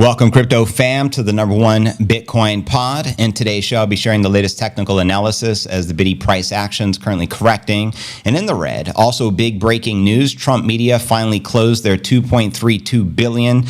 Welcome, crypto fam, to the #1 Bitcoin pod. In today's show, I'll be sharing the latest technical analysis as the BTC price actions currently correcting and in the red. Also, big breaking news. Trump media finally closed their $2.32 billion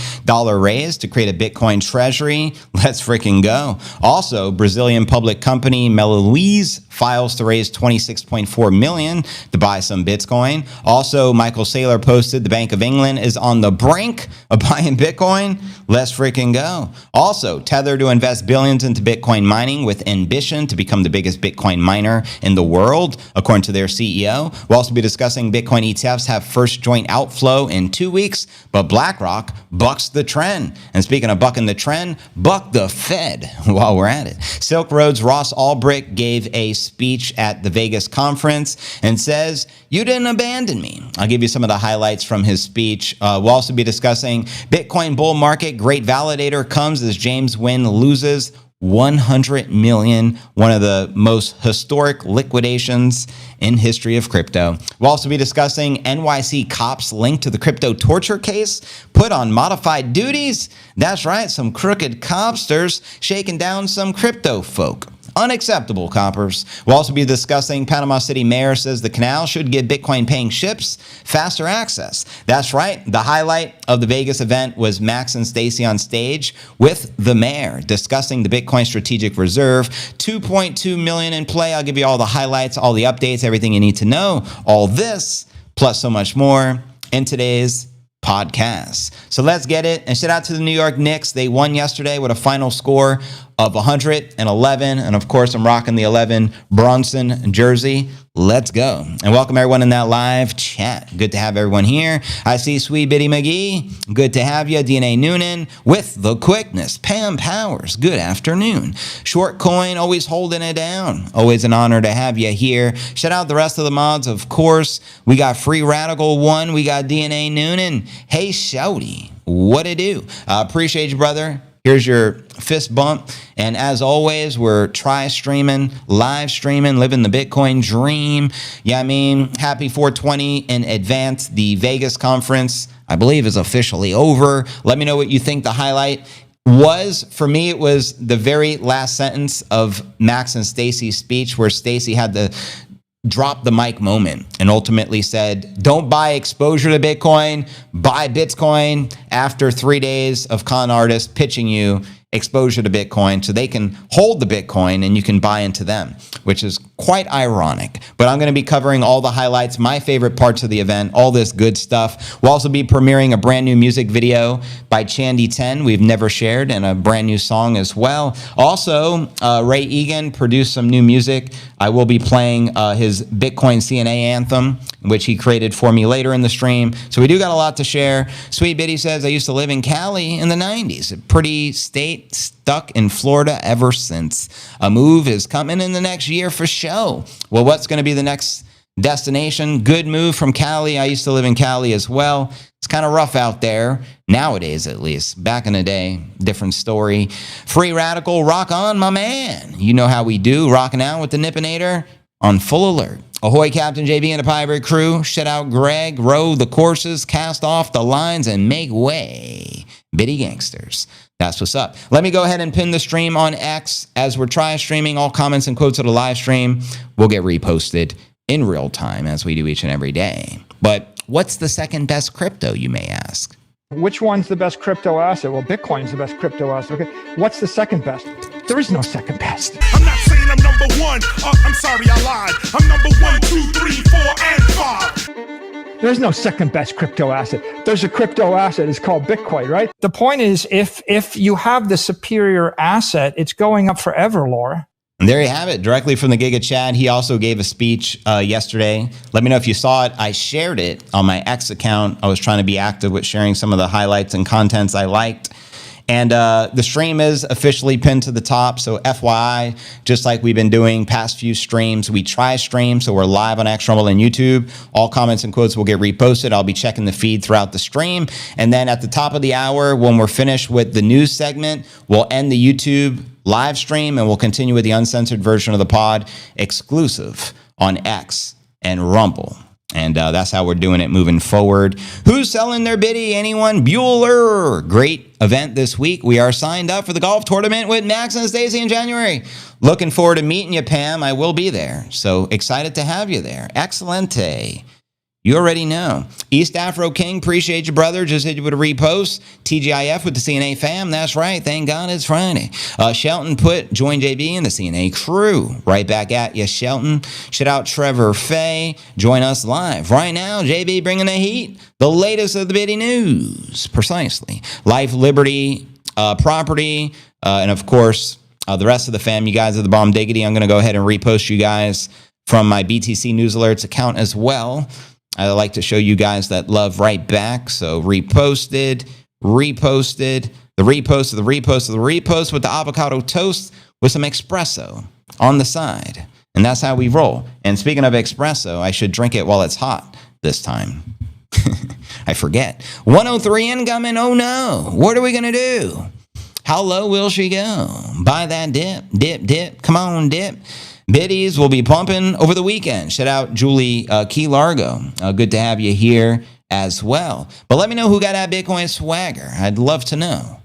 raise to create a Bitcoin treasury. Let's freaking go. Also, Brazilian public company Meluiz files to raise $26.4 million to buy some Bitcoin. Also, Michael Saylor posted the Bank of England is on the brink of buying Bitcoin. Let's freaking go. Also, Tether to invest billions into Bitcoin mining with ambition to become the biggest Bitcoin miner in the world, according to their CEO. We'll also be discussing Bitcoin ETFs have first joint outflow in 2 weeks, but BlackRock bucks the trend. And speaking of bucking the trend, buck the Fed while we're at it. Silk Road's Ross Ulbricht gave a speech at the Vegas conference and says, "You didn't abandon me." I'll give you some of the highlights from his speech. We'll also be discussing Bitcoin bull market. Great validator comes as James Wynn loses 100 million, one of the most historic liquidations in history of crypto. We'll also be discussing NYC cops linked to the crypto torture case put on modified duties. That's right, some crooked copsters shaking down some crypto folk. Unacceptable, coppers. We'll also be discussing Panama City mayor says the canal should give Bitcoin paying ships faster access. That's right. The highlight of the Vegas event was Max and Stacy on stage with the mayor discussing the Bitcoin strategic reserve. 2.2 million in play. I'll give you all the highlights, all the updates, everything you need to know. All this plus so much more in today's podcast. So let's get it. And shout out to the New York Knicks. They won yesterday with a final score of 111. And of course, I'm rocking the 11 Bronson jersey. Let's go. And welcome everyone in that live chat. Good to have everyone here. I see Sweet Bitty McGee. Good to have you. DNA Noonan with the quickness. Pam Powers. Good afternoon. Short Coin, always holding it down. Always an honor to have you here. Shout out the rest of the mods, of course. We got Free Radical 1. We got DNA Noonan. Hey, Shouty. What it do? Appreciate you, brother. Here's your fist bump. And as always, we're streaming, live streaming, living the Bitcoin dream. Yeah, I mean, happy 420 in advance. The Vegas conference, I believe, is officially over. Let me know what you think the highlight was. For me, it was the very last sentence of Max and Stacy's speech where Stacy had the drop the mic moment and ultimately said, don't buy exposure to Bitcoin, buy Bitcoin after 3 days of con artists pitching you exposure to Bitcoin so they can hold the Bitcoin and you can buy into them, which is quite ironic. But I'm going to be covering all the highlights, my favorite parts of the event, all this good stuff. We'll also be premiering a brand new music video by Chandy 10 we've never shared, and a brand new song as well. Also, Ray Egan produced some new music. I will be playing his Bitcoin CNA anthem, which he created for me later in the stream. So we do got a lot to share. Sweet Bitty says, I used to live in Cali in the 90s. A pretty state, stuck in Florida ever since. A move is coming in the next year for show. Well, what's going to be the next destination? Good move from Cali. I used to live in Cali as well. It's kind of rough out there nowadays, at least. Back in the day, different story. Free Radical, rock on, my man. You know how we do. Rocking out with the Nippinator on full alert. Ahoy, Captain JV and the Pirate crew. Shout out Greg. Row the courses, cast off the lines, and make way. Bitty gangsters. That's what's up. Let me go ahead and pin the stream on X as we're streaming. All comments and quotes of the live stream will get reposted in real time as we do each and every day. But what's the second best crypto, you may ask? Which one's the best crypto asset? Well, Bitcoin's the best crypto asset. Okay. What's the second best? There is no second best. I'm not saying I'm number one. I'm sorry, I lied. I'm number 1, 2, 3, 4, and 5. There's no second best crypto asset. There's a crypto asset. It's called Bitcoin, right? The point is, if you have the superior asset, it's going up forever, Laura. And there you have it, directly from the Giga Chad. He also gave a speech yesterday. Let me know if you saw it. I shared it on my X account. I was trying to be active with sharing some of the highlights and contents I liked. And the stream is officially pinned to the top. So FYI, just like we've been doing past few streams, we stream. So we're live on X, Rumble, and YouTube. All comments and quotes will get reposted. I'll be checking the feed throughout the stream. And then at the top of the hour, when we're finished with the news segment, we'll end the YouTube live stream and we'll continue with the uncensored version of the pod exclusive on X and Rumble. And that's how we're doing it moving forward. Who's selling their biddy? Anyone? Bueller. Great event this week. We are signed up for the golf tournament with Max and Stacy in January. Looking forward to meeting you, Pam. I will be there. So excited to have you there. Excelente. You already know. East Afro King, appreciate you, brother. Just hit you with a repost. TGIF with the CNA fam. That's right. Thank God it's Friday. Shelton put join JB in the CNA crew. Right back at you, Shelton. Shout out Trevor Fay. Join us live right now. JB bringing the heat. The latest of the bitty news. Precisely. Life, liberty, property, and of course, the rest of the fam. You guys are the bomb diggity. I'm going to go ahead and repost you guys from my BTC News Alerts account as well. I like to show you guys that love right back. So reposted, the repost of the repost of the repost with the avocado toast with some espresso on the side. And that's how we roll. And speaking of espresso, I should drink it while it's hot this time. I forget. 103 incoming. Oh no. What are we going to do? How low will she go? Buy that dip, dip, dip. Come on, dip. Biddies will be pumping over the weekend. Shout out Julie Key Largo. Good to have you here as well. But let me know who got that Bitcoin swagger. I'd love to know.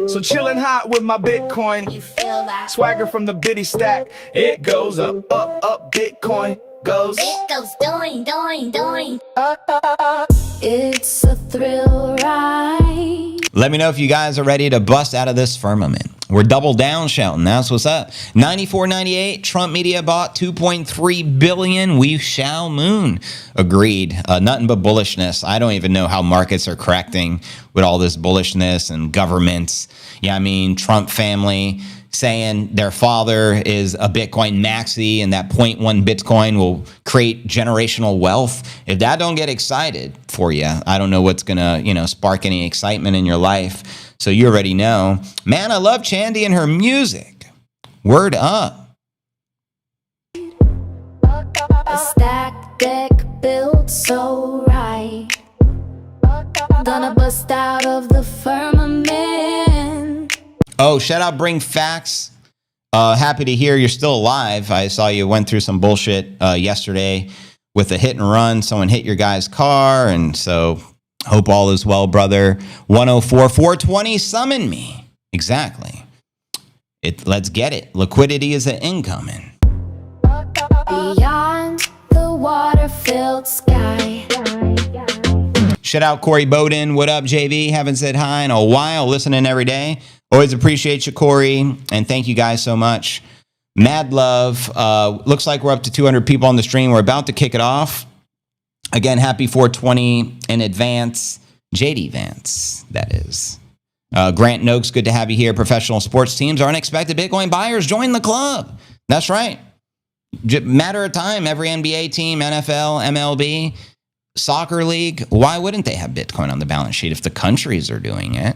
So chillin' hot with my Bitcoin. You feel that? Swagger from the biddy stack. It goes up, up, up. Bitcoin goes. It goes doing, doing, doing. It's a thrill ride. Let me know if you guys are ready to bust out of this firmament. We're double down, Shelton. That's what's up. 94.98. Trump media bought 2.3 billion. We shall moon. Agreed. Nothing but bullishness. I don't even know how markets are correcting with all this bullishness and governments. Yeah, I mean, Trump family saying their father is a Bitcoin maxi and that 0.1 Bitcoin will create generational wealth. If that don't get excited for you, I don't know what's going to, spark any excitement in your life. So you already know. Man, I love Chandy and her music. Word up. A stack deck built so right. Gonna bust out of the firmament. Oh, shout out Bring Facts. Happy to hear you're still alive. I saw you went through some bullshit yesterday with a hit and run. Someone hit your guy's car, and so hope all is well, brother. 104 420, summon me. Exactly. Let's get it. Liquidity is an incoming. Beyond the water-filled sky. Shout out Corey Bowden. What up, JB? Haven't said hi in a while. Listening every day. Always appreciate you, Corey. And thank you guys so much. Mad love. Looks like we're up to 200 people on the stream. We're about to kick it off. Again, happy 420 in advance. JD Vance, that is. Grant Noakes, good to have you here. Professional sports teams are unexpected Bitcoin buyers. Join the club. That's right. Matter of time. Every NBA team, NFL, MLB, soccer league. Why wouldn't they have Bitcoin on the balance sheet if the countries are doing it?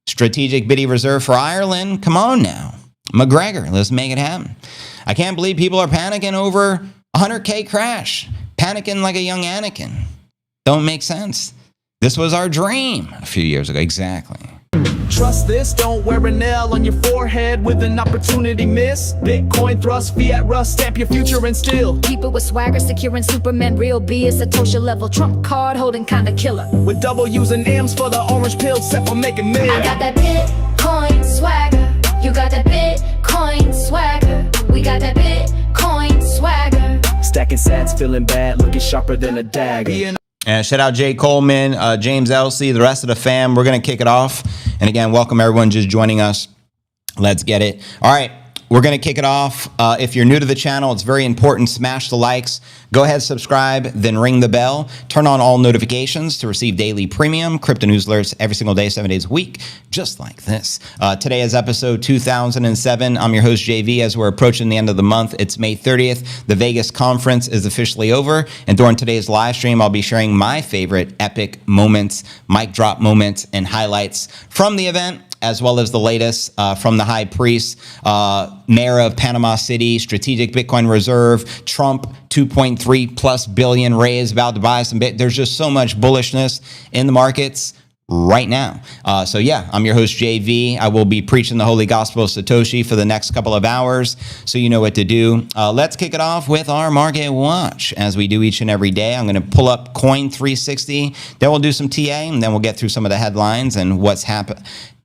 Strategic biddy reserve for Ireland. Come on now. McGregor, let's make it happen. I can't believe people are panicking over 100K crash. Panicking like a young Anakin. Don't make sense. This was our dream a few years ago. Exactly. Trust this, don't wear a nail on your forehead with an opportunity miss. Bitcoin thrust, fiat rust, stamp your future and still. Keep it with swagger, securing Superman, real B is Satoshi level. Trump card holding kinda killer. With W's and M's for the orange pill, set for making mid. I got that Bitcoin swagger. You got that Bitcoin swagger. We got that Bitcoin swagger. Stacking sats, feeling bad, looking sharper than a dagger. And shout out Jay Coleman, James Elsey, the rest of the fam. We're going to kick it off. And again, welcome everyone just joining us. Let's get it. All right, we're going to kick it off. If you're new to the channel, it's very important. Smash the likes. Go ahead, subscribe, then ring the bell. Turn on all notifications to receive daily premium crypto news alerts every single day, 7 days a week, just like this. Today is episode 2007. I'm your host, JV. As we're approaching the end of the month, it's May 30th. The Vegas conference is officially over. And during today's live stream, I'll be sharing my favorite epic moments, mic drop moments, and highlights from the event, as well as the latest from the high priest, mayor of Panama City, strategic Bitcoin reserve, Trump, 2.3+ billion raised, about to buy some bit. There's just so much bullishness in the markets right now. So yeah, I'm your host, JV. I will be preaching the Holy Gospel of Satoshi for the next couple of hours, so you know what to do. Let's kick it off with our market watch, as we do each and every day. I'm going to pull up Coin 360, then we'll do some TA, and then we'll get through some of the headlines and what's happened.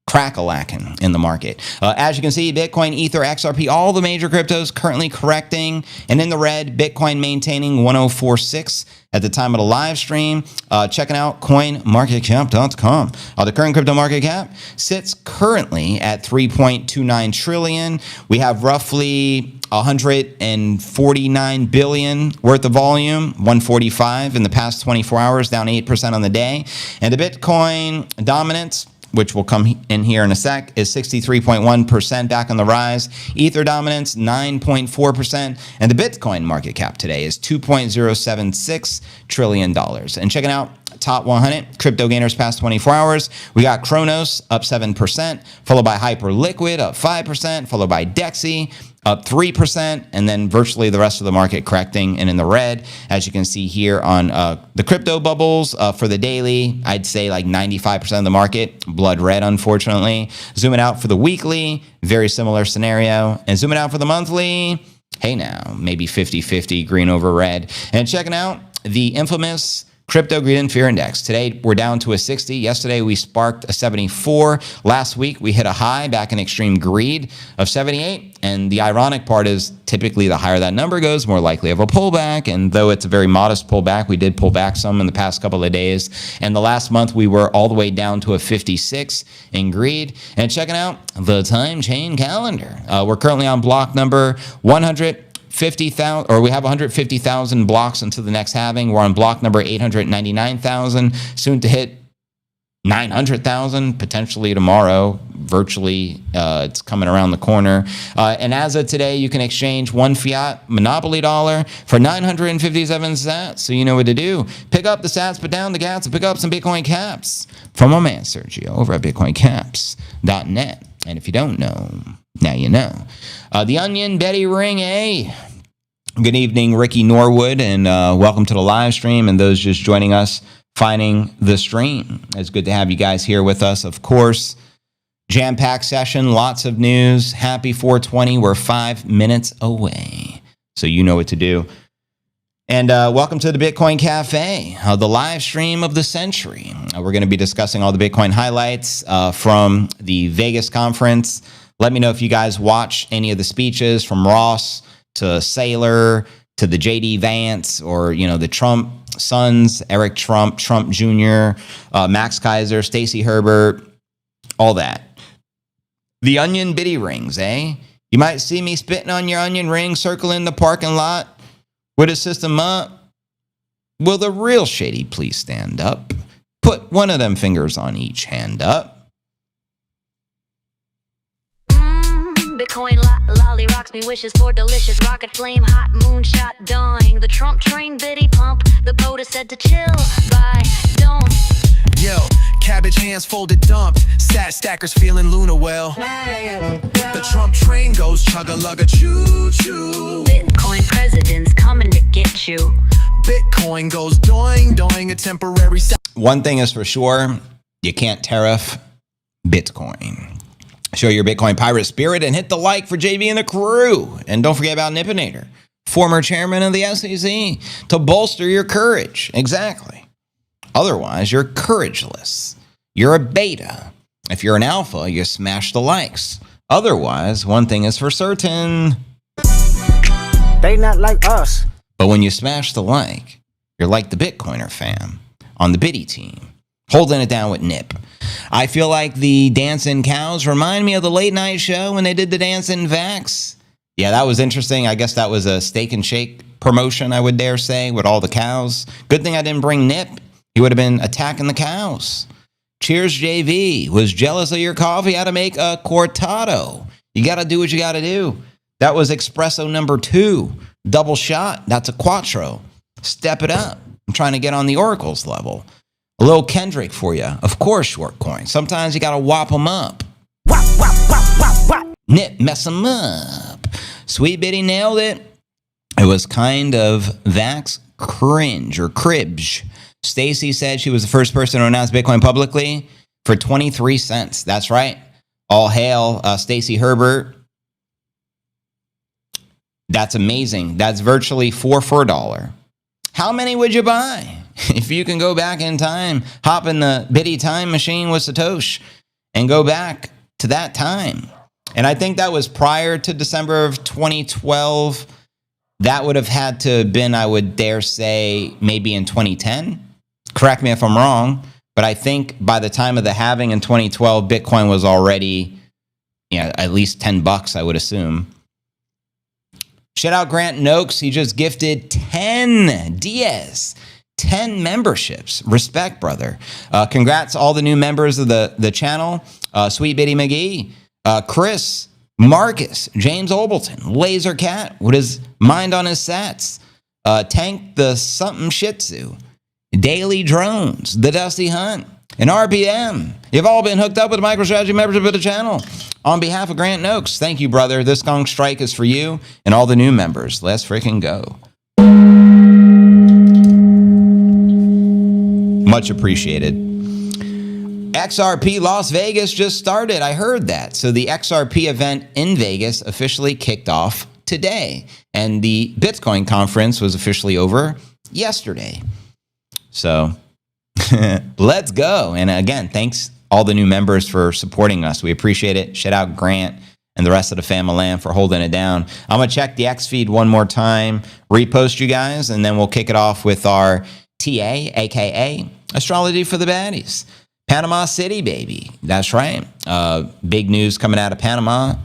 Crack-a-lacking in the market. As you can see, Bitcoin, Ether, XRP, all the major cryptos currently correcting and in the red. Bitcoin maintaining 1046 at the time of the live stream. Checking out coinmarketcap.com. The current crypto market cap sits currently at 3.29 trillion. We have roughly 149 billion worth of volume, 145 in the past 24 hours, down 8% on the day. And the Bitcoin dominance, which will come in here in a sec, is 63.1%, back on the rise. Ether dominance, 9.4%. And the Bitcoin market cap today is $2.076 trillion. And checking out top 100 crypto gainers past 24 hours, we got Kronos up 7%, followed by Hyperliquid up 5%, followed by Dexy up 3%, and then virtually the rest of the market correcting and in the red. As you can see here on the crypto bubbles for the daily, I'd say like 95% of the market, blood red, unfortunately. Zooming out for the weekly, very similar scenario. And zooming out for the monthly, hey now, maybe 50-50, green over red. And checking out the infamous Crypto Greed and Fear Index. Today, we're down to a 60. Yesterday, we sparked a 74. Last week, we hit a high back in extreme greed of 78. And the ironic part is typically the higher that number goes, more likely of a pullback. And though it's a very modest pullback, we did pull back some in the past couple of days. And the last month, we were all the way down to a 56 in greed. And checking out the time chain calendar. We're currently on block number 150,000, or we have 150,000 blocks until the next halving. We're on block number 899,000, soon to hit 900,000, potentially tomorrow. Virtually, it's coming around the corner. And as of today, you can exchange one fiat monopoly dollar for 957 sats. So you know what to do. Pick up the sats, put down the gats, and pick up some Bitcoin caps from my man Sergio over at bitcoincaps.net. And if you don't know, now you know. The Onion, Betty Ring, good evening, Ricky Norwood, and welcome to the live stream. And those just joining us, finding the stream. It's good to have you guys here with us, of course. Jam-packed session, lots of news. Happy 420. We're 5 minutes away, so you know what to do. And welcome to the Bitcoin Cafe, the live stream of the century. We're going to be discussing all the Bitcoin highlights from the Vegas conference. Let me know if you guys watch any of the speeches from Ross to Saylor to the JD Vance, or, you know, the Trump sons, Eric Trump, Trump Jr., Max Keiser, Stacy Herbert, all that. The onion bitty rings, You might see me spitting on your onion ring, circling the parking lot with a system up. Will the real shady please stand up? Put one of them fingers on each hand up. Bitcoin lolly rocks me wishes for delicious rocket flame hot moonshot dying. The Trump train bitty pump. The POTUS said to chill. Bye. Don't. Yo, cabbage hands folded dumped. Sat stackers feeling Luna well. The Trump train goes chugga-lugga choo-choo. Bitcoin president's coming to get you. Bitcoin goes doing a temporary. One thing is for sure, you can't tariff Bitcoin. Show your Bitcoin pirate spirit and hit the like for JV and the crew. And don't forget about Nippinator, former chairman of the SEC, to bolster your courage. Exactly. Otherwise, you're courageless. You're a beta. If you're an alpha, you smash the likes. Otherwise, one thing is for certain. They not like us. But when you smash the like, you're like the Bitcoiner fam on the Biddy team, holding it down with Nip. I feel like the Dancing Cows remind me of the late night show when they did the Dancing Vax. Yeah, that was interesting. I guess that was a Steak and Shake promotion, I would dare say, with all the cows. Good thing I didn't bring Nip. He would have been attacking the cows. Cheers, JV. Was jealous of your coffee. How to make a cortado. You got to do what you got to do. That was espresso number 2. Double shot. That's a quattro. Step it up. I'm trying to get on the Oracle's level. A little Kendrick for you. Of course, short coin. Sometimes you got to whop them up. Nip, mess them up. Sweet Bitty nailed it. It was kind of Vax cringe or cribs. Stacy said she was the first person to announce Bitcoin publicly for 23 cents. That's right. All hail Stacy Herbert. That's amazing. That's virtually 4 for $1. How many would you buy? If you can go back in time, hop in the bitty time machine with Satoshi and go back to that time. And I think that was prior to December of 2012. That would have had to have been, I would dare say, maybe in 2010. Correct me if I'm wrong, but I think by the time of the halving in 2012, Bitcoin was already, at least $10, I would assume. Shout out Grant Noakes. He just gifted 10 Diaz. 10 memberships. Respect, brother. Congrats all the new members of the channel. Sweet Bitty McGee, Chris, Marcus, James Obleton, Laser Cat with his mind on his sats, Tank the something Shih Tzu, Daily Drones, The Dusty Hunt, and RPM. You've all been hooked up with a MicroStrategy membership of the channel. On behalf of Grant Noakes, thank you, brother. This gong strike is for you and all the new members. Let's freaking go. Much appreciated. XRP Las Vegas just started. I heard that. So the XRP event in Vegas officially kicked off today. And the Bitcoin conference was officially over yesterday. So let's go. And again, thanks all the new members for supporting us. We appreciate it. Shout out Grant and the rest of the family for holding it down. I'm going to check the X feed one more time, repost you guys, and then we'll kick it off with our TA, a.k.a. Astrology for the Baddies. Panama City, baby. That's right. Big news coming out of Panama.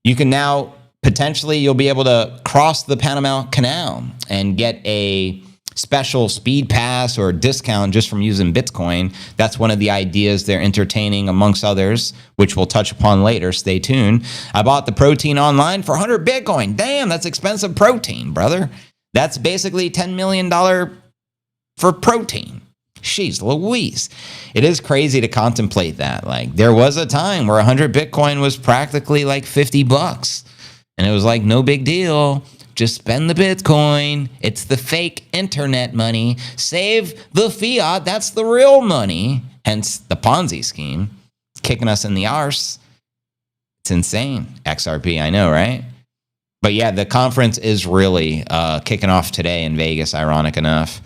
You can now, potentially, you'll be able to cross the Panama Canal and get a special speed pass or discount just from using Bitcoin. That's one of the ideas they're entertaining, amongst others, which we'll touch upon later. Stay tuned. I bought the protein online for 100 Bitcoin. Damn, that's expensive protein, brother. That's basically $10 million for protein. Jeez Louise. It is crazy to contemplate that. Like, there was a time where 100 Bitcoin was practically like $50. And it was like, no big deal. Just spend the Bitcoin. It's the fake internet money. Save the fiat. That's the real money. Hence the Ponzi scheme. Kicking us in the arse. It's insane. XRP, I know, right? But yeah, the conference is really kicking off today in Vegas, ironic enough.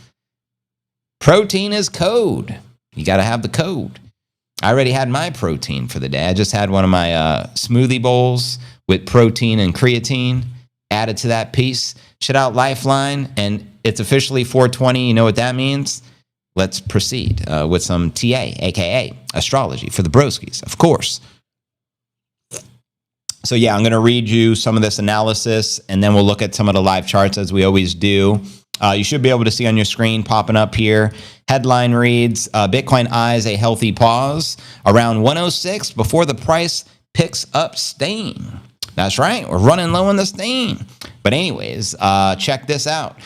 Protein is code. You got to have the code. I already had my protein for the day. I just had one of my smoothie bowls with protein and creatine added to that piece. Shout out Lifeline, and it's officially 420. You know what that means? Let's proceed with some TA, a.k.a. Astrology for the Broskies, of course. So yeah, I'm going to read you some of this analysis, and then we'll look at some of the live charts as we always do. You should be able to see on your screen popping up here. Headline reads, Bitcoin eyes a healthy pause around 106 before the price picks up steam. That's right. We're running low on the steam. But anyways, check this out.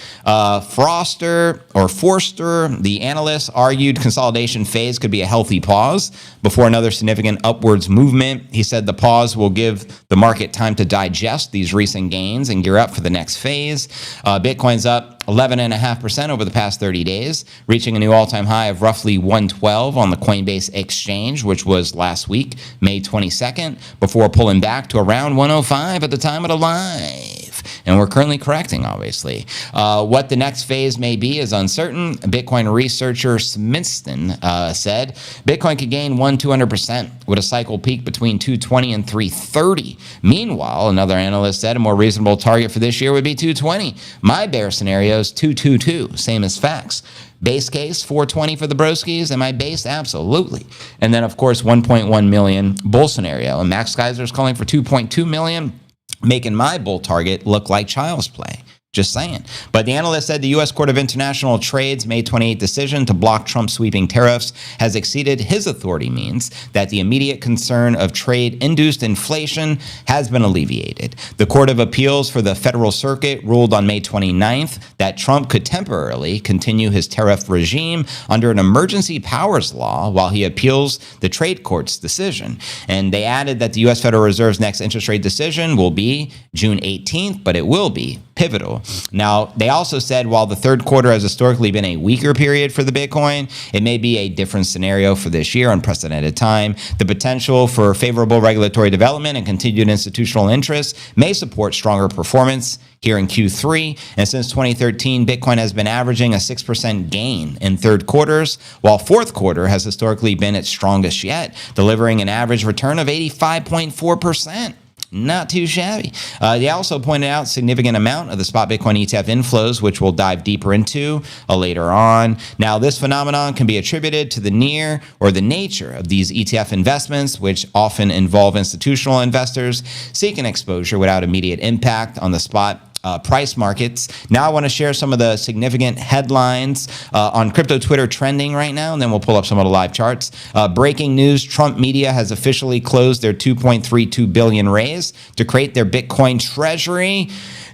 Forster, the analyst, argued consolidation phase could be a healthy pause before another significant upwards movement. He said the pause will give the market time to digest these recent gains and gear up for the next phase. Bitcoin's up 11.5% over the past 30 days, reaching a new all-time high of roughly 112 on the Coinbase exchange, which was last week, May 22nd, before pulling back to around 105 at the time of the live. And we're currently correcting, obviously. What the next phase may be is uncertain. Bitcoin researcher Smithson said Bitcoin could gain 200% with a cycle peak between 220 and 330. Meanwhile, another analyst said a more reasonable target for this year would be 220. My bear scenario is 222, same as facts. Base case, 420 for the broskies. Am I based? Absolutely. And then, of course, 1.1 million bull scenario. And Max Keiser is calling for 2.2 million, making my bull target look like child's play. Just saying. But the analyst said the U.S. Court of International Trade's May 28 decision to block Trump's sweeping tariffs has exceeded his authority, means that the immediate concern of trade-induced inflation has been alleviated. The Court of Appeals for the Federal Circuit ruled on May 29th that Trump could temporarily continue his tariff regime under an emergency powers law while he appeals the trade court's decision. And they added that the U.S. Federal Reserve's next interest rate decision will be June 18th, but it will be pivotal. Now, they also said while the third quarter has historically been a weaker period for the Bitcoin, it may be a different scenario for this year, unprecedented time. The potential for favorable regulatory development and continued institutional interest may support stronger performance here in Q3. And since 2013, Bitcoin has been averaging a 6% gain in third quarters, while fourth quarter has historically been its strongest yet, delivering an average return of 85.4%. Not too shabby. They also pointed out significant amount of the spot Bitcoin ETF inflows, which we'll dive deeper into later on. Now, this phenomenon can be attributed to the near or the nature of these ETF investments, which often involve institutional investors seeking exposure without immediate impact on the spot price markets. Now I want to share some of the significant headlines on crypto Twitter trending right now, and then we'll pull up some of the live charts. Breaking news, Trump media has officially closed their $2.32 billion raise to create their Bitcoin treasury.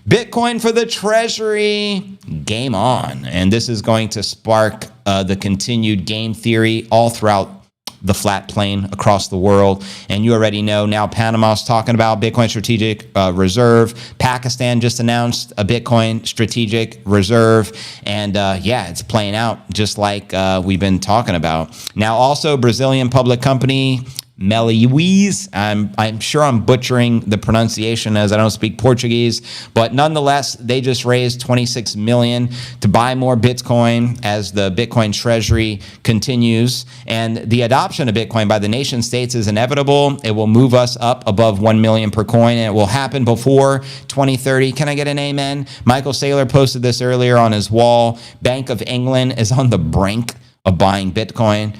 Bitcoin for the treasury, game on. And this is going to spark the continued game theory all throughout the flat plane across the world. And you already know now Panama's talking about Bitcoin strategic reserve. Pakistan just announced a Bitcoin strategic reserve. And yeah, it's playing out just like we've been talking about. Now also Brazilian public company Meliuiz. I'm sure I'm butchering the pronunciation as I don't speak Portuguese, but nonetheless, they just raised $26 million to buy more Bitcoin as the Bitcoin treasury continues. And the adoption of Bitcoin by the nation states is inevitable. It will move us up above 1 million per coin, and it will happen before 2030. Can I get an amen? Michael Saylor posted this earlier on his wall. Bank of England is on the brink of buying Bitcoin.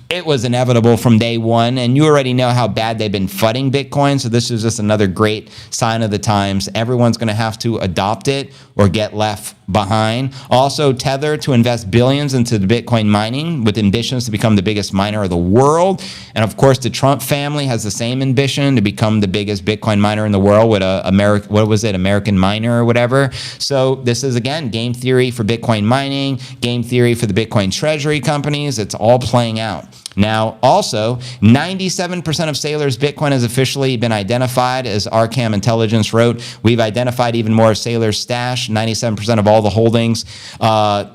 It was inevitable from day one, and you already know how bad they've been fudding Bitcoin, so this is just another great sign of the times. Everyone's going to have to adopt it or get left behind. Also, Tether to invest billions into the Bitcoin mining with ambitions to become the biggest miner of the world. And of course, the Trump family has the same ambition to become the biggest Bitcoin miner in the world with American Miner or whatever. So this is, again, game theory for Bitcoin mining, game theory for the Bitcoin treasury companies. It's all playing out. Now, also, 97% of Saylor's Bitcoin has officially been identified. As Arkham Intelligence wrote, we've identified even more of Saylor's stash, 97% of all the holdings,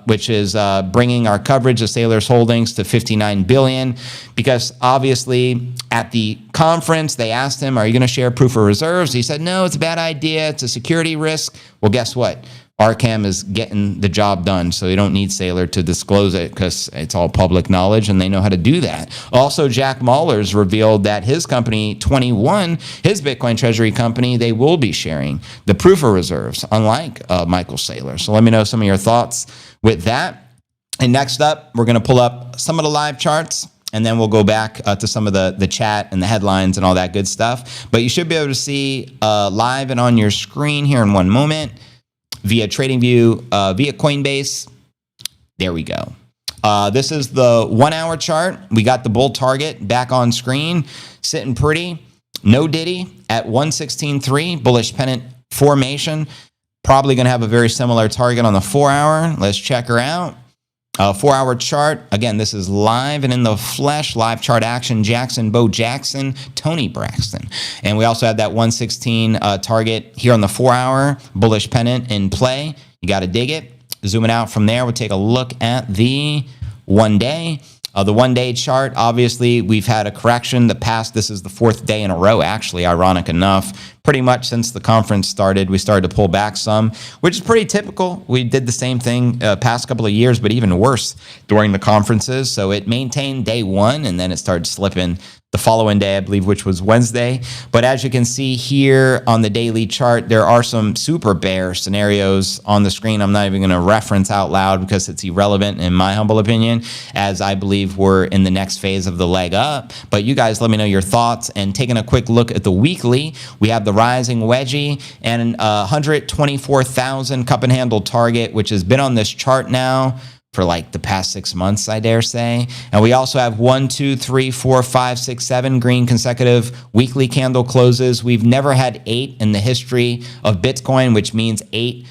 which is bringing our coverage of Saylor's holdings to 59 billion. Because obviously, at the conference, they asked him, are you going to share proof of reserves? He said, no, it's a bad idea. It's a security risk. Well, guess what? Arkham is getting the job done, so you don't need Saylor to disclose it because it's all public knowledge and they know how to do that. Also, Jack Mallers revealed that his company, 21, his Bitcoin treasury company, they will be sharing the proof of reserves, unlike Michael Saylor. So let me know some of your thoughts with that. And next up, we're going to pull up some of the live charts, and then we'll go back to some of the chat and the headlines and all that good stuff. But you should be able to see live and on your screen here in one moment, via TradingView, via Coinbase. There we go. This is the 1 hour chart. We got the bull target back on screen, sitting pretty. No Diddy at 116.3, bullish pennant formation. Probably going to have a very similar target on the 4 hour. Let's check her out. 4 hour chart. Again, this is live and in the flesh. Live chart action. Jackson, Bo Jackson, Tony Braxton. And we also have that 116 target here on the 4 hour. Bullish pennant in play. You got to dig it. Zooming out from there, we'll take a look at the 1 day. The 1 day chart, obviously, we've had a correction. This is the fourth day in a row, actually, ironic enough. Pretty much since the conference started, we started to pull back some, which is pretty typical. We did the same thing past couple of years, but even worse during the conferences. So it maintained day one, and then it started slipping the following day, I believe, which was Wednesday. But as you can see here on the daily chart, there are some super bear scenarios on the screen. I'm not even going to reference out loud because it's irrelevant in my humble opinion, as I believe we're in the next phase of the leg up. But you guys let me know your thoughts. And taking a quick look at the weekly, we have the rising wedgie and 124,000 cup and handle target, which has been on this chart now for like the past 6 months, I dare say. And we also have 1, 2, 3, 4, 5, 6, 7 green consecutive weekly candle closes. We've never had 8 in the history of Bitcoin, which means 8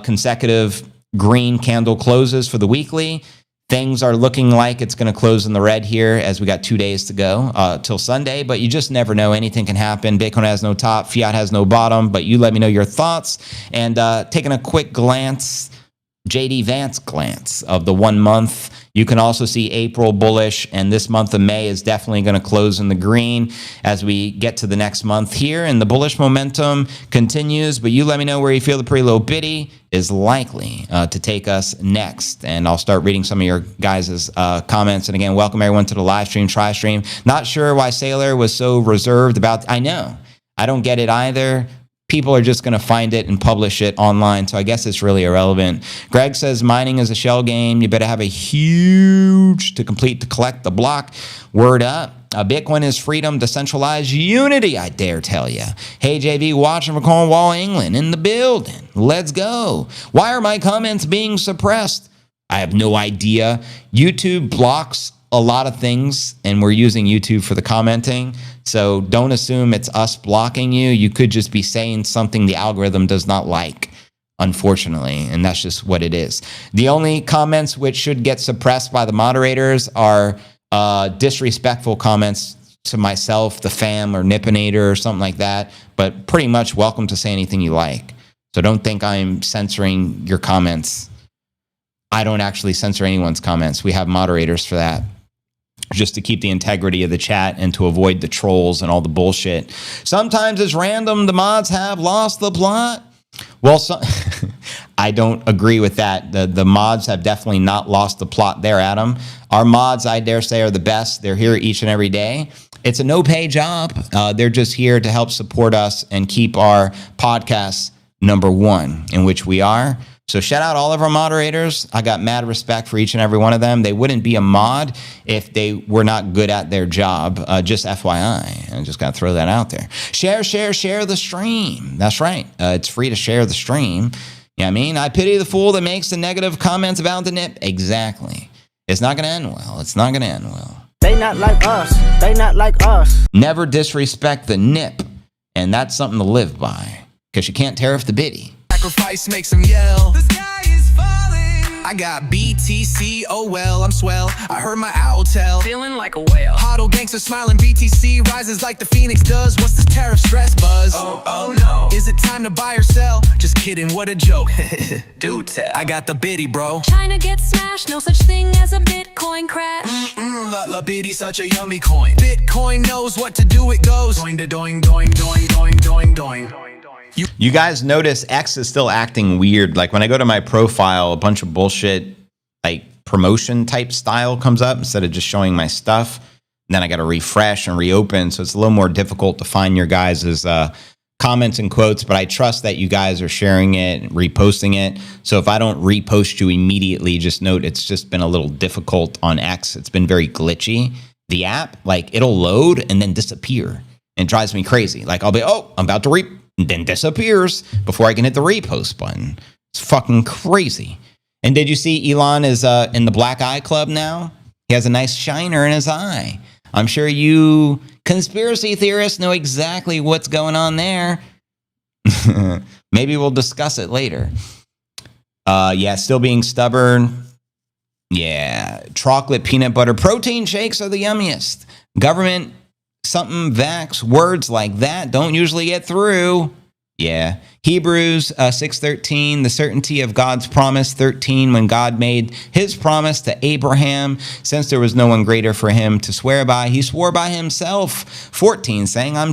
consecutive green candle closes for the weekly. Things are looking like it's going to close in the red here as we got 2 days to go till Sunday, but you just never know. Anything can happen. Bitcoin has no top, fiat has no bottom, but you let me know your thoughts. And taking a quick glance, JD Vance glance of the 1 month. You can also see April bullish, and this month of May is definitely going to close in the green as we get to the next month here, and the bullish momentum continues, but you let me know where you feel the pretty low biddy is likely to take us next, and I'll start reading some of your guys' comments. And again, welcome everyone to the live stream, try stream. Not sure why Sailor was so reserved about, I know, I don't get it either. People are just going to find it and publish it online, so I guess it's really irrelevant. Greg says mining is a shell game. You better have a huge to complete to collect the block. Word up. Bitcoin is freedom, decentralized unity, I dare tell you. Hey, JV, watching from Cornwall, England, in the building. Let's go. Why are my comments being suppressed? I have no idea. YouTube blocks a lot of things, and we're using YouTube for the commenting. So don't assume it's us blocking you. You could just be saying something the algorithm does not like, unfortunately, and that's just what it is. The only comments which should get suppressed by the moderators are disrespectful comments to myself, the fam, or Nippinator, or something like that. But pretty much welcome to say anything you like. So don't think I'm censoring your comments. I don't actually censor anyone's comments. We have moderators for that, just to keep the integrity of the chat and to avoid the trolls and all the bullshit. Sometimes it's random. The mods have lost the plot. Well, I don't agree with that. The mods have definitely not lost the plot there, Adam. Our mods, I dare say, are the best. They're here each and every day. It's a no-pay job. They're just here to help support us and keep our podcast number one, in which we are. So shout out all of our moderators. I got mad respect for each and every one of them. They wouldn't be a mod if they were not good at their job. Just FYI. I just got to throw that out there. Share the stream. That's right. It's free to share the stream. You know what I mean? I pity the fool that makes the negative comments about the NIP. Exactly. It's not going to end well. It's not going to end well. They not like us. They not like us. Never disrespect the NIP. And that's something to live by, because you can't tariff the biddy. Sacrifice makes them yell. The sky is falling. I got BTC, oh well, I'm swell. I heard my owl tell. Feeling like a whale. Huddle gangster smiling, BTC rises like the phoenix does. What's this tariff stress buzz? Oh no. Is it time to buy or sell? Just kidding, what a joke. Do tell. I got the biddy, bro. China gets smashed, no such thing as a Bitcoin crash. La biddy, such a yummy coin. Bitcoin knows what to do, it goes. Doing to doing, doing, doing, doing, doing, doing. You guys notice X is still acting weird. Like when I go to my profile, a bunch of bullshit, like promotion type style comes up instead of just showing my stuff. And then I got to refresh and reopen. So it's a little more difficult to find your guys' comments and quotes. But I trust that you guys are sharing it, reposting it. So if I don't repost you immediately, just note it's just been a little difficult on X. It's been very glitchy. The app, like it'll load and then disappear. And it drives me crazy. Like I'll be, I'm about to and then disappears before I can hit the repost button. It's fucking crazy. And did you see Elon is in the Black Eye Club now? He has a nice shiner in his eye. I'm sure you conspiracy theorists know exactly what's going on there. Maybe we'll discuss it later. Yeah, still being stubborn. Yeah, chocolate, peanut butter, protein shakes are the yummiest. Government something vax, words like that don't usually get through. Yeah. Hebrews 6:13, the certainty of God's promise. 13, when God made his promise to Abraham, since there was no one greater for him to swear by, he swore by himself. 14, saying, I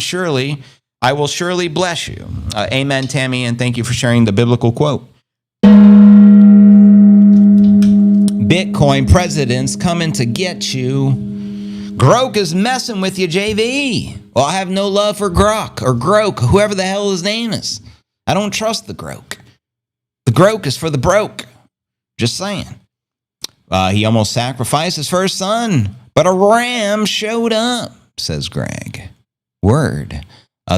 will surely bless you. Amen, Tammy, and thank you for sharing the biblical quote. Bitcoin presidents coming to get you. Grok is messing with you, JV. Well, I have no love for Grok or Grok, whoever the hell his name is. I don't trust the Grok. The Grok is for the broke. Just saying. He almost sacrificed his first son, but a ram showed up, says Greg. Word.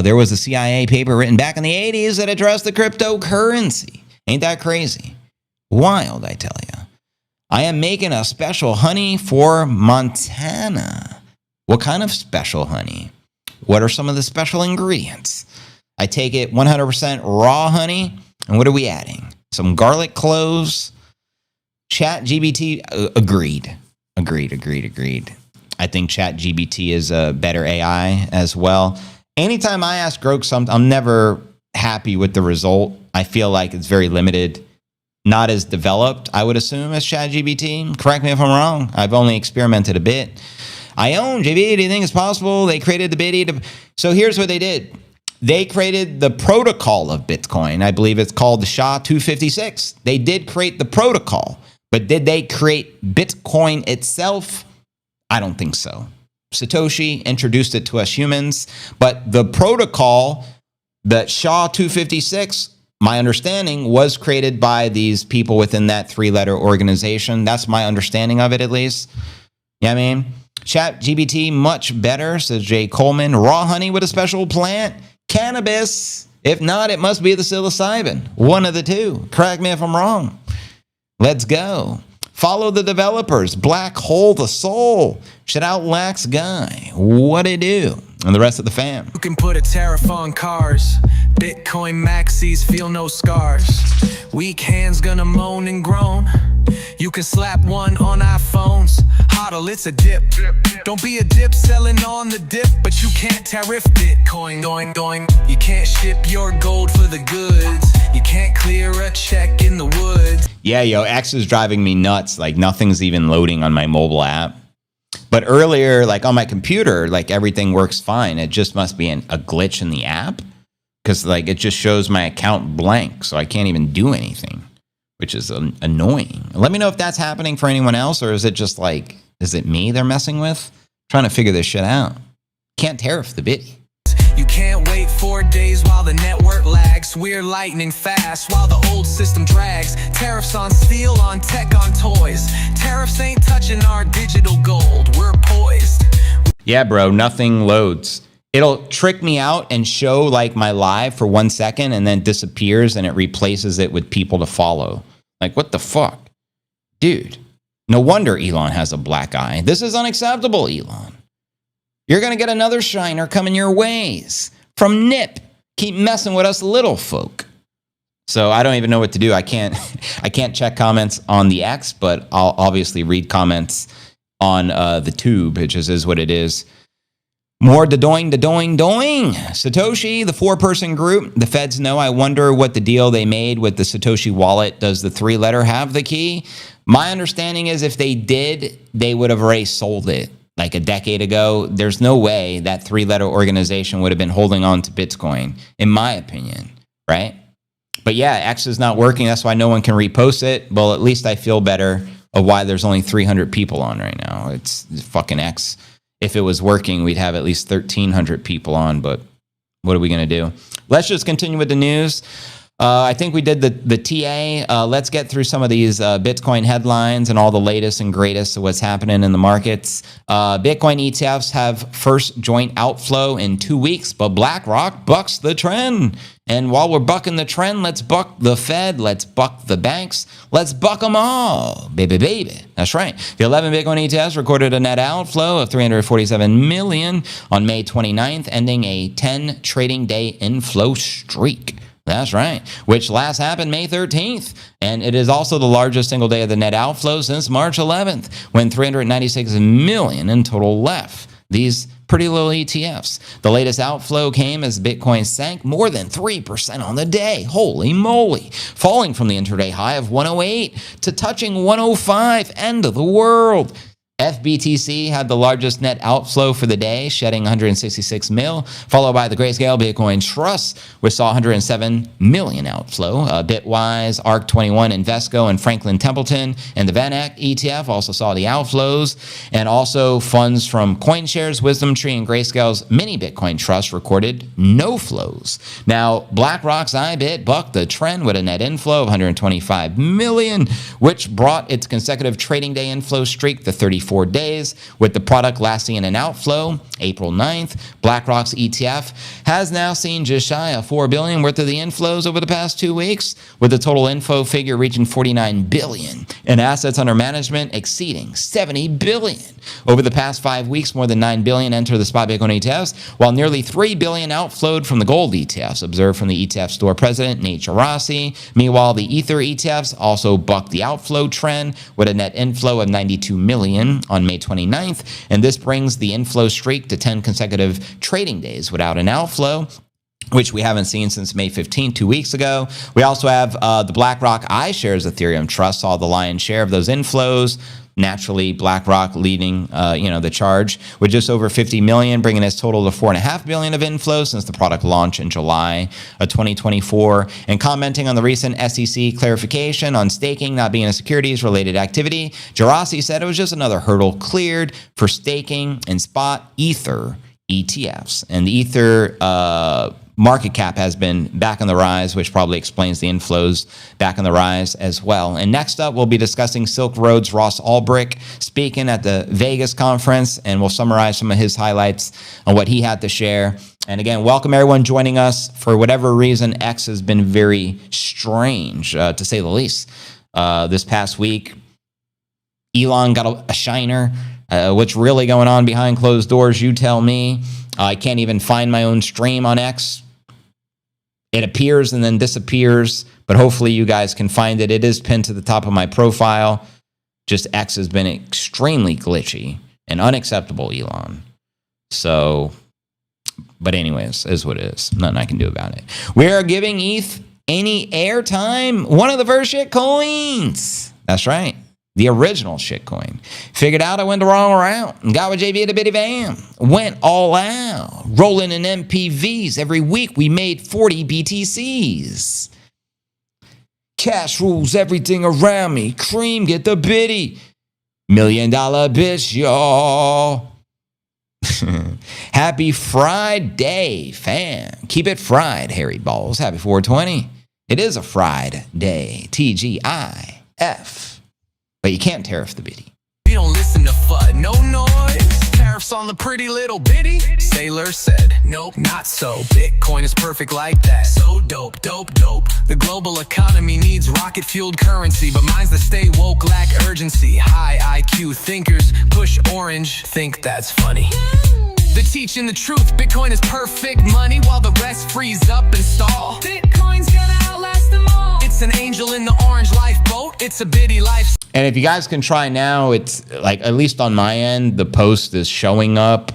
There was a CIA paper written back in the 80s that addressed the cryptocurrency. Ain't that crazy? Wild, I tell you. I am making a special honey for Montana. What kind of special honey? What are some of the special ingredients? I take it 100% raw honey. And what are we adding? Some garlic cloves, ChatGPT, agreed. I think ChatGPT is a better AI as well. Anytime I ask Grok something, I'm never happy with the result. I feel like it's very limited, not as developed, I would assume, as ChatGPT. Correct me if I'm wrong. I've only experimented a bit. I own JB. Do you think it's possible they created the BitE? So here's what they did. They created the protocol of Bitcoin. I believe it's called the SHA-256. They did create the protocol, but did they create Bitcoin itself? I don't think so. Satoshi introduced it to us humans, but the protocol, the SHA-256, my understanding, was created by these people within that three-letter organization. That's my understanding of it, at least. You know what I mean? ChatGPT, much better, says Jay Coleman. Raw honey with a special plant? Cannabis. If not, it must be the psilocybin. One of the two. Correct me if I'm wrong. Let's go. Follow the developers. Black Hole the Soul. Shout out Lax Guy. What it do? And the rest of the fam. You can put a tariff on cars. Bitcoin maxis feel no scars. Weak hands gonna moan and groan. You can slap one on iPhones. Hodl, it's a dip. Don't be a dip selling on the dip, but you can't tariff Bitcoin. You can't ship your gold for the goods. You can't clear a check in the woods. Yeah, yo, X is driving me nuts. Like, nothing's even loading on my mobile app. But earlier, like on my computer, like everything works fine. It just must be a glitch in the app, because like it just shows my account blank, so I can't even do anything, which is annoying. Let me know if that's happening for anyone else, or is it just like, is it me they're messing with? Trying to figure this shit out. Can't tariff the BitE. You can't wait 4 days while the network lags. We're lightning fast while the old system drags. Tariffs on steel, on tech, on toys. Tariffs ain't touching our digital gold. We're poised. Yeah, bro, nothing loads. It'll trick me out and show like my live for 1 second and then disappears, and it replaces it with people to follow. Like, what the fuck? Dude, no wonder Elon has a black eye. This is unacceptable, Elon. You're going to get another shiner coming your ways from Nip. Keep messing with us little folk. So I don't even know what to do. I can't check comments on the X, but I'll obviously read comments on the tube, which is what it is. More doing. Satoshi, the 4-person group. The feds know. I wonder what the deal they made with the Satoshi wallet. Does the 3-letter have the key? My understanding is if they did, they would have already sold it. Like a decade ago. There's no way that 3-letter organization would have been holding on to Bitcoin, in my opinion, right? But yeah, X is not working. That's why no one can repost it. Well, at least I feel better of why there's only 300 people on right now. It's fucking X. If it was working, we'd have at least 1,300 people on, but what are we going to do? Let's just continue with the news. I think we did the TA. Let's get through some of these Bitcoin headlines and all the latest and greatest of what's happening in the markets. Bitcoin ETFs have first joint outflow in 2 weeks, but BlackRock bucks the trend. And while we're bucking the trend, let's buck the Fed, let's buck the banks, let's buck them all, baby. That's right. The 11 Bitcoin ETFs recorded a net outflow of $347 million on May 29th, ending a 10 trading day inflow streak. That's right, which last happened May 13th. And it is also the largest single day of the net outflow since March 11th, when $396 million in total left these pretty little ETFs. The latest outflow came as Bitcoin sank more than 3% on the day. Holy moly. Falling from the intraday high of 108 to touching 105. End of the world. FBTC had the largest net outflow for the day, shedding 166 mil, followed by the Grayscale Bitcoin Trust, which saw 107 million outflow. Bitwise, ARC21, Invesco, and Franklin Templeton, and the VanEck ETF also saw the outflows, and also funds from CoinShares, WisdomTree, and Grayscale's Mini Bitcoin Trust recorded no flows. Now, BlackRock's IBIT bucked the trend with a net inflow of 125 million, which brought its consecutive trading day inflow streak to 34 24 days, with the product last seen an outflow April 9th. BlackRock's ETF has now seen just shy of $4 billion worth of the inflows over the past 2 weeks, with the total info figure reaching $49 billion and assets under management exceeding $70 billion. Over the past 5 weeks, more than $9 billion entered the spot Bitcoin ETFs, while nearly $3 billion outflowed from the gold ETFs, observed from the ETF store president, Mizrachi. Meanwhile, the Ether ETFs also bucked the outflow trend with a net inflow of $92 million on May 29th, and this brings the inflow streak to 10 consecutive trading days without an outflow, which we haven't seen since May 15th, 2 weeks ago. We also have the BlackRock iShares Ethereum Trust saw the lion's share of those inflows. Naturally, BlackRock leading, the charge with just over $50 million, bringing its total to $4.5 billion of inflows since the product launched in July of 2024. And commenting on the recent SEC clarification on staking not being a securities-related activity, Mizrachi said it was just another hurdle cleared for staking and spot Ether ETFs. And the Ether market cap has been back on the rise, which probably explains the inflows back on the rise as well. And next up, we'll be discussing Silk Road's Ross Ulbricht speaking at the Vegas conference, and we'll summarize some of his highlights on what he had to share. And again, welcome everyone joining us. For whatever reason, X has been very strange, to say the least. This past week, Elon got a shiner. What's really going on behind closed doors, you tell me. I can't even find my own stream on X. It appears and then disappears, but hopefully you guys can find it. It is pinned to the top of my profile. Just X has been extremely glitchy and unacceptable, Elon. So, but anyways, is what it is. Nothing I can do about it. We are giving ETH any airtime. One of the first shit coins. That's right. The original shitcoin. Figured out I went the wrong route and got with JB at a bitty van. Went all out. Rolling in MPVs. Every week we made 40 BTCs. Cash rules everything around me. Cream, get the biddy. $1 million bitch, y'all. Happy Friday, fam. Keep it fried, Harry Balls. Happy 420. It is a fried day. TGIF. But you can't tariff the biddy. We don't listen to FUD, no noise. Tariffs on the pretty little bitty. Sailor said, nope, not so. Bitcoin is perfect like that. So dope, dope, dope. The global economy needs rocket-fueled currency, but minds that stay woke lack urgency. High IQ thinkers push orange, think that's funny. They're teaching the truth, Bitcoin is perfect money, while the rest freeze up and stall. Bitcoin's gonna outlast them all. It's an angel in the orange lifeboat. It's a bitty life. And if you guys can try now, it's like, at least on my end, the post is showing up,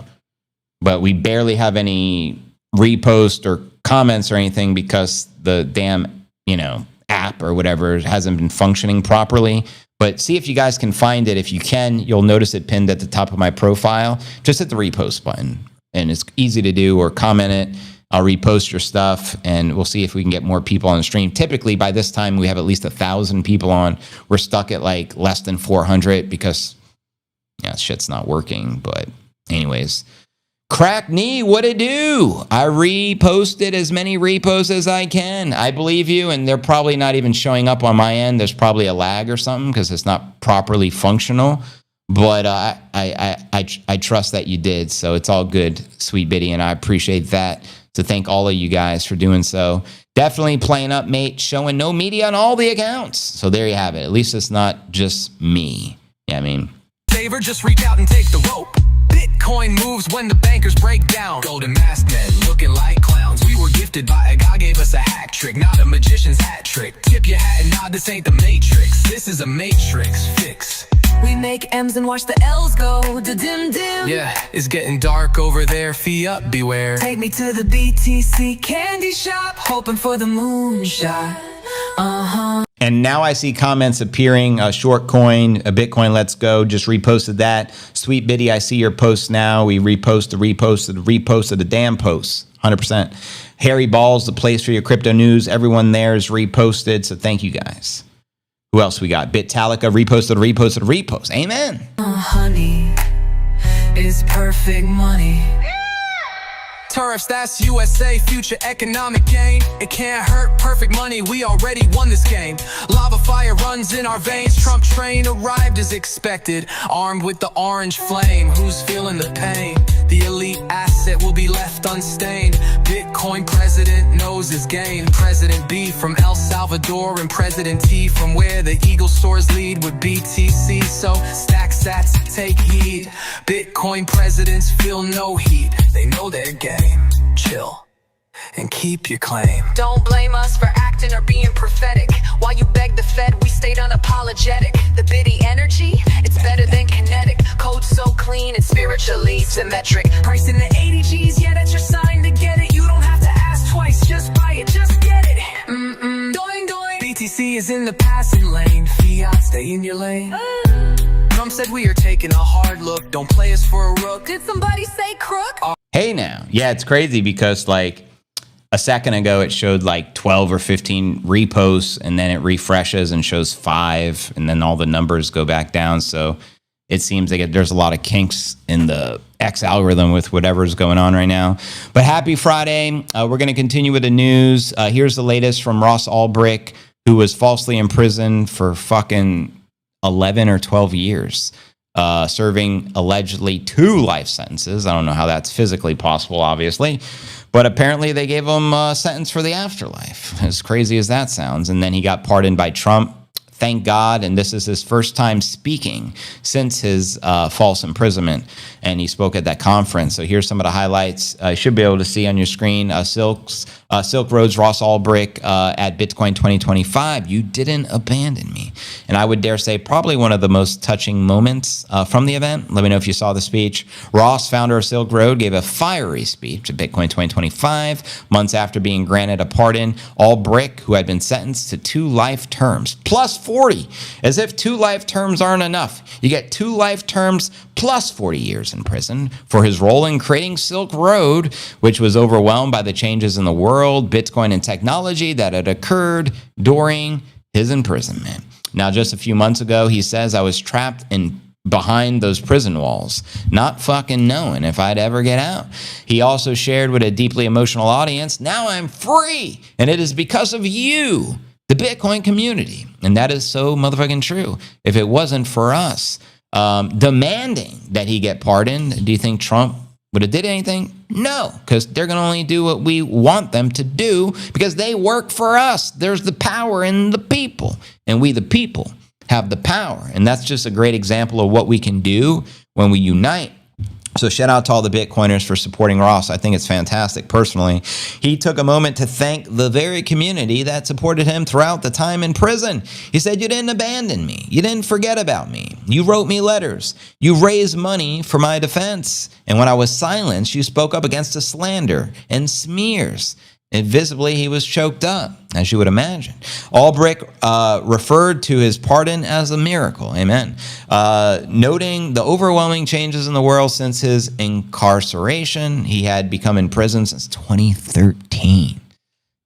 but we barely have any repost or comments or anything because the damn, app or whatever hasn't been functioning properly. But see if you guys can find it. If you can, you'll notice it pinned at the top of my profile. Just hit the repost button, and it's easy to do, or comment it. I'll repost your stuff, and we'll see if we can get more people on the stream. Typically, by this time, we have at least 1,000 people on. We're stuck at like less than 400 because shit's not working. But anyways, Crack Knee, what it do? I reposted as many reposts as I can. I believe you, and they're probably not even showing up on my end. There's probably a lag or something because it's not properly functional. But I trust that you did, so it's all good, Sweet Biddy, and I appreciate that. To thank all of you guys for doing so. Definitely playing up, mate, showing no media on all the accounts. So there you have it. At least it's not just me. Yeah, I mean. Saver, just reach out and take the rope. Bitcoin moves when the bankers break down. Golden masked men looking like clowns. We were gifted by a God, gave us a hat trick, not a magician's hat trick. Tip your hat and nod, this ain't the Matrix. This is a Matrix fix. We make M's and watch the L's go dim. Yeah, it's getting dark over there. Fee up, beware. Take me to the BTC candy shop, hoping for the moonshot. And now I see comments appearing. A short coin, a Bitcoin, let's go. Just reposted that. Sweet Biddy, I see your post now. We reposted the damn post. 100%. Harry Balls, the place for your crypto news. Everyone there is reposted. So thank you guys. Who else we got? Bitalica repost. Amen. Honey is perfect money. tariffs, that's USA, future economic gain. It can't hurt, perfect money, we already won this game. Lava fire runs in our veins, Trump train arrived as expected, armed with the orange flame. Who's feeling the pain? The elite asset will be left unstained. Bitcoin president knows his game. President B from El Salvador and President T from where the Eagle stores lead with BTC. So stack sats, take heed. Bitcoin presidents feel no heat. They know their game. Chill and keep your claim. Don't blame us for acting or being prophetic. While you beg the Fed, we stayed unapologetic. The bitty energy, it's better than kinetic. Code so clean and spiritually symmetric. Price in the 80 G's, yeah, that's your sign to get it. You don't have to ask twice, just buy it, just get it. Doing, doing. BTC is in the passing lane. Fiat, stay in your lane. Trump said we are taking a hard look. Don't play us for a rook. Did somebody say crook? Hey now. Yeah, it's crazy because like a second ago it showed like 12 or 15 reposts and then it refreshes and shows 5 and then all the numbers go back down. So it seems like there's a lot of kinks in the X algorithm with whatever's going on right now. But happy Friday. We're going to continue with the news. Here's the latest from Ross Ulbricht, who was falsely imprisoned for fucking 11 or 12 years, serving allegedly 2 life sentences. I don't know how that's physically possible, obviously, but apparently they gave him a sentence for the afterlife, as crazy as that sounds. And then he got pardoned by Trump. Thank God. And this is his first time speaking since his false imprisonment. And he spoke at that conference. So here's some of the highlights. You should be able to see on your screen. Silk Road's Ross Ulbricht at Bitcoin 2025. You didn't abandon me. And I would dare say probably one of the most touching moments from the event. Let me know if you saw the speech. Ross, founder of Silk Road, gave a fiery speech at Bitcoin 2025 months after being granted a pardon. Ulbricht, who had been sentenced to 2 life terms plus 40, as if 2 life terms aren't enough. You get 2 life terms plus 40 years in prison for his role in creating Silk Road, which was overwhelmed by the changes in the world, Bitcoin, and technology that had occurred during his imprisonment. Now, just a few months ago, he says, I was trapped behind those prison walls, not fucking knowing if I'd ever get out. He also shared with a deeply emotional audience, now I'm free, and it is because of you, the Bitcoin community. And that is so motherfucking true. If it wasn't for us demanding that he get pardoned, do you think Trump would have did anything? No, because they're going to only do what we want them to do because they work for us. There's the power in the people, and we the people have the power. And that's just a great example of what we can do when we unite. So shout out to all the Bitcoiners for supporting Ross. I think it's fantastic personally. He took a moment to thank the very community that supported him throughout the time in prison. He said, you didn't abandon me. You didn't forget about me. You wrote me letters. You raised money for my defense. And when I was silenced, you spoke up against the slander and smears. And visibly, he was choked up, as you would imagine. Ulbricht referred to his pardon as a miracle, amen, noting the overwhelming changes in the world since his incarceration. He had become in prison since 2013.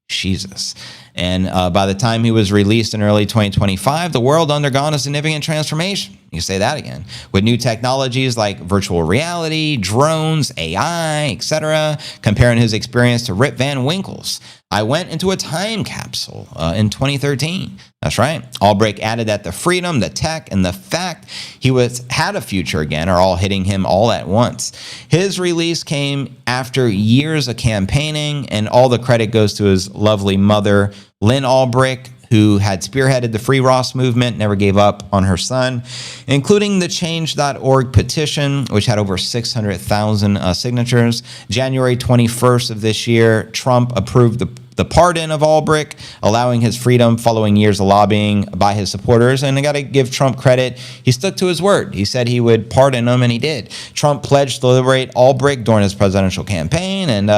Jesus. And by the time he was released in early 2025, the world undergone a significant transformation. You say that again. With new technologies like virtual reality, drones, AI, etc., comparing his experience to Rip Van Winkle's. I went into a time capsule in 2013. That's right. Ulbricht added that the freedom, the tech, and the fact he had a future again are all hitting him all at once. His release came after years of campaigning, and all the credit goes to his lovely mother, Lynn Ulbricht, who had spearheaded the Free Ross movement, never gave up on her son, including the Change.org petition, which had over 600,000 signatures. January 21st of this year, Trump approved the pardon of Ulbricht, allowing his freedom following years of lobbying by his supporters. And I got to give Trump credit. He stuck to his word. He said he would pardon him, and he did. Trump pledged to liberate Ulbricht during his presidential campaign, and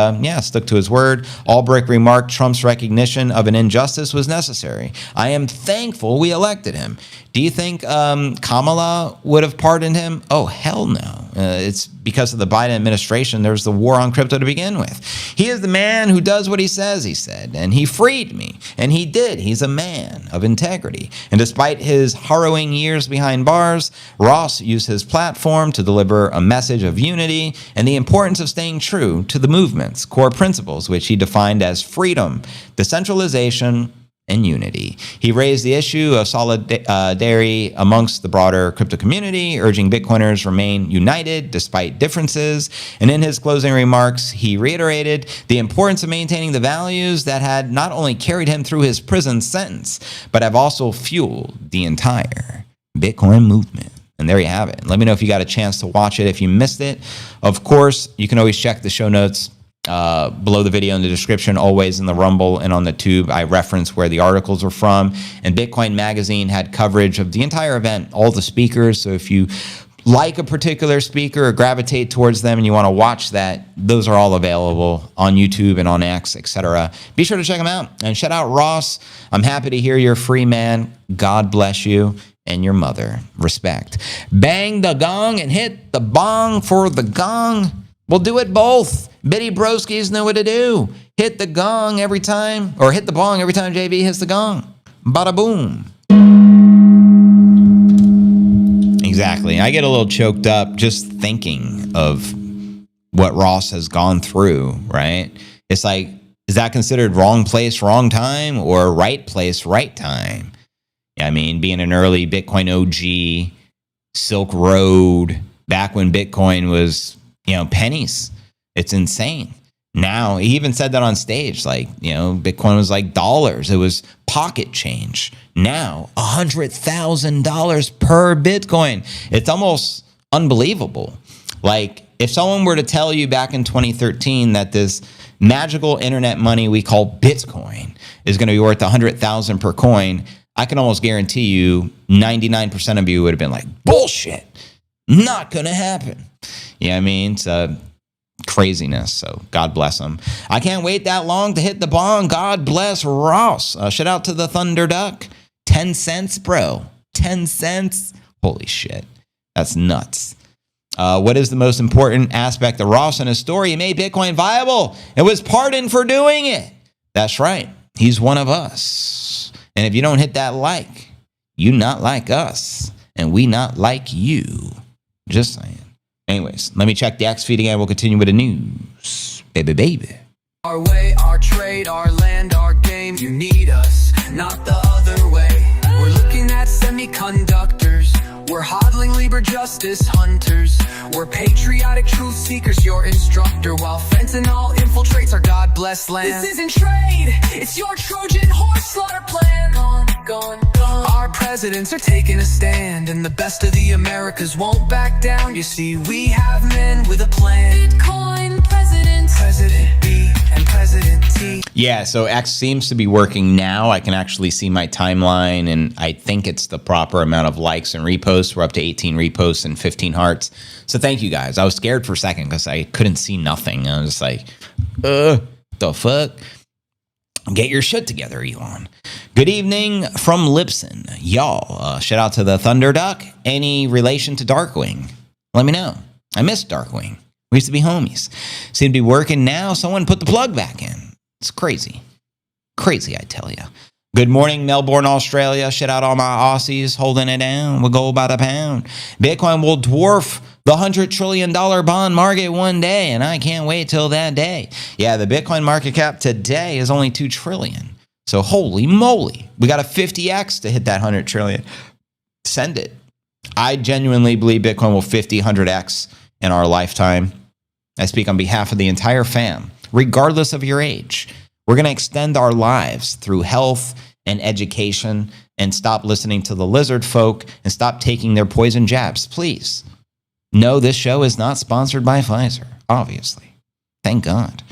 stuck to his word. Ulbricht remarked Trump's recognition of an injustice was necessary. I am thankful we elected him. Do you think Kamala would have pardoned him? Oh, hell no. It's because of the Biden administration. There's the war on crypto to begin with. He is the man who does what he says, he said, and he freed me. And he did. He's a man of integrity. And despite his harrowing years behind bars, Ross used his platform to deliver a message of unity and the importance of staying true to the movement's core principles, which he defined as freedom, decentralization, and unity. He raised the issue of solidarity amongst the broader crypto community, urging Bitcoiners remain united despite differences. And in his closing remarks, he reiterated the importance of maintaining the values that had not only carried him through his prison sentence, but have also fueled the entire Bitcoin movement. And there you have it. Let me know if you got a chance to watch it. If you missed it, of course, you can always check the show notes below the video in the description, always in the Rumble and on the Tube. I reference where the articles are from. And Bitcoin Magazine had coverage of the entire event, all the speakers. So if you like a particular speaker or gravitate towards them and you want to watch that, those are all available on YouTube and on X, etc. Be sure to check them out. And shout out Ross. I'm happy to hear you're free, man. God bless you and your mother. Respect. Bang the gong and hit the bong for the gong. We'll do it both. Bitty broskies know what to do. Hit the gong every time, or hit the bong every time JV hits the gong. Bada boom. Exactly. I get a little choked up just thinking of what Ross has gone through, right? It's like, is that considered wrong place, wrong time, or right place, right time? I mean, being an early Bitcoin OG, Silk Road, back when Bitcoin was, pennies. It's insane. Now, he even said that on stage, like, Bitcoin was like dollars. It was pocket change. Now, $100,000 per Bitcoin. It's almost unbelievable. Like, if someone were to tell you back in 2013 that this magical internet money we call Bitcoin is going to be worth $100,000 per coin, I can almost guarantee you 99% of you would have been like, bullshit, not going to happen. You know what I mean? It's craziness. So God bless him. I can't wait that long to hit the bong. God bless Ross. Shout out to the Thunder Duck. 10 cents, bro. 10 cents. Holy shit. That's nuts. What is the most important aspect of Ross and his story? He made Bitcoin viable and was pardoned for doing it. That's right. He's one of us. And if you don't hit that like, you not like us. And we not like you. Just saying. Anyways, let me check the X feed again. We'll continue with the news. Baby. Our way, our trade, our land, our game. You need us, not the other way. We're looking at semiconductors. We're hodling Libre justice hunters. We're patriotic truth seekers, your instructor. While fentanyl infiltrates our God-blessed land. This isn't trade, it's your Trojan horse slaughter plan. Gone. Our presidents are taking a stand, and the best of the Americas won't back down. You see, we have men with a plan. Bitcoin President B and President T. Yeah, so X seems to be working now. I can actually see my timeline, and I think it's the proper amount of likes and reposts. We're up to 18 reposts and 15 hearts. So thank you guys. I was scared for a second because I couldn't see nothing. I was just like, the fuck? Get your shit together, Elon. Good evening from Lipson. Y'all, shout out to the Thunder Duck. Any relation to Darkwing? Let me know. I miss Darkwing. We used to be homies. Seem to be working now. Someone put the plug back in. It's crazy. Crazy, I tell you. Good morning, Melbourne, Australia. Shout out all my Aussies holding it down. We'll go by the pound. Bitcoin will dwarf the $100 trillion bond market one day, and I can't wait till that day. Yeah, the Bitcoin market cap today is only $2 trillion. So holy moly, we got a 50x to hit that $100 trillion. Send it. I genuinely believe Bitcoin will 100x in our lifetime. I speak on behalf of the entire fam, regardless of your age. We're going to extend our lives through health and education and stop listening to the lizard folk and stop taking their poison jabs, please. No, this show is not sponsored by Keiser, obviously. Thank God.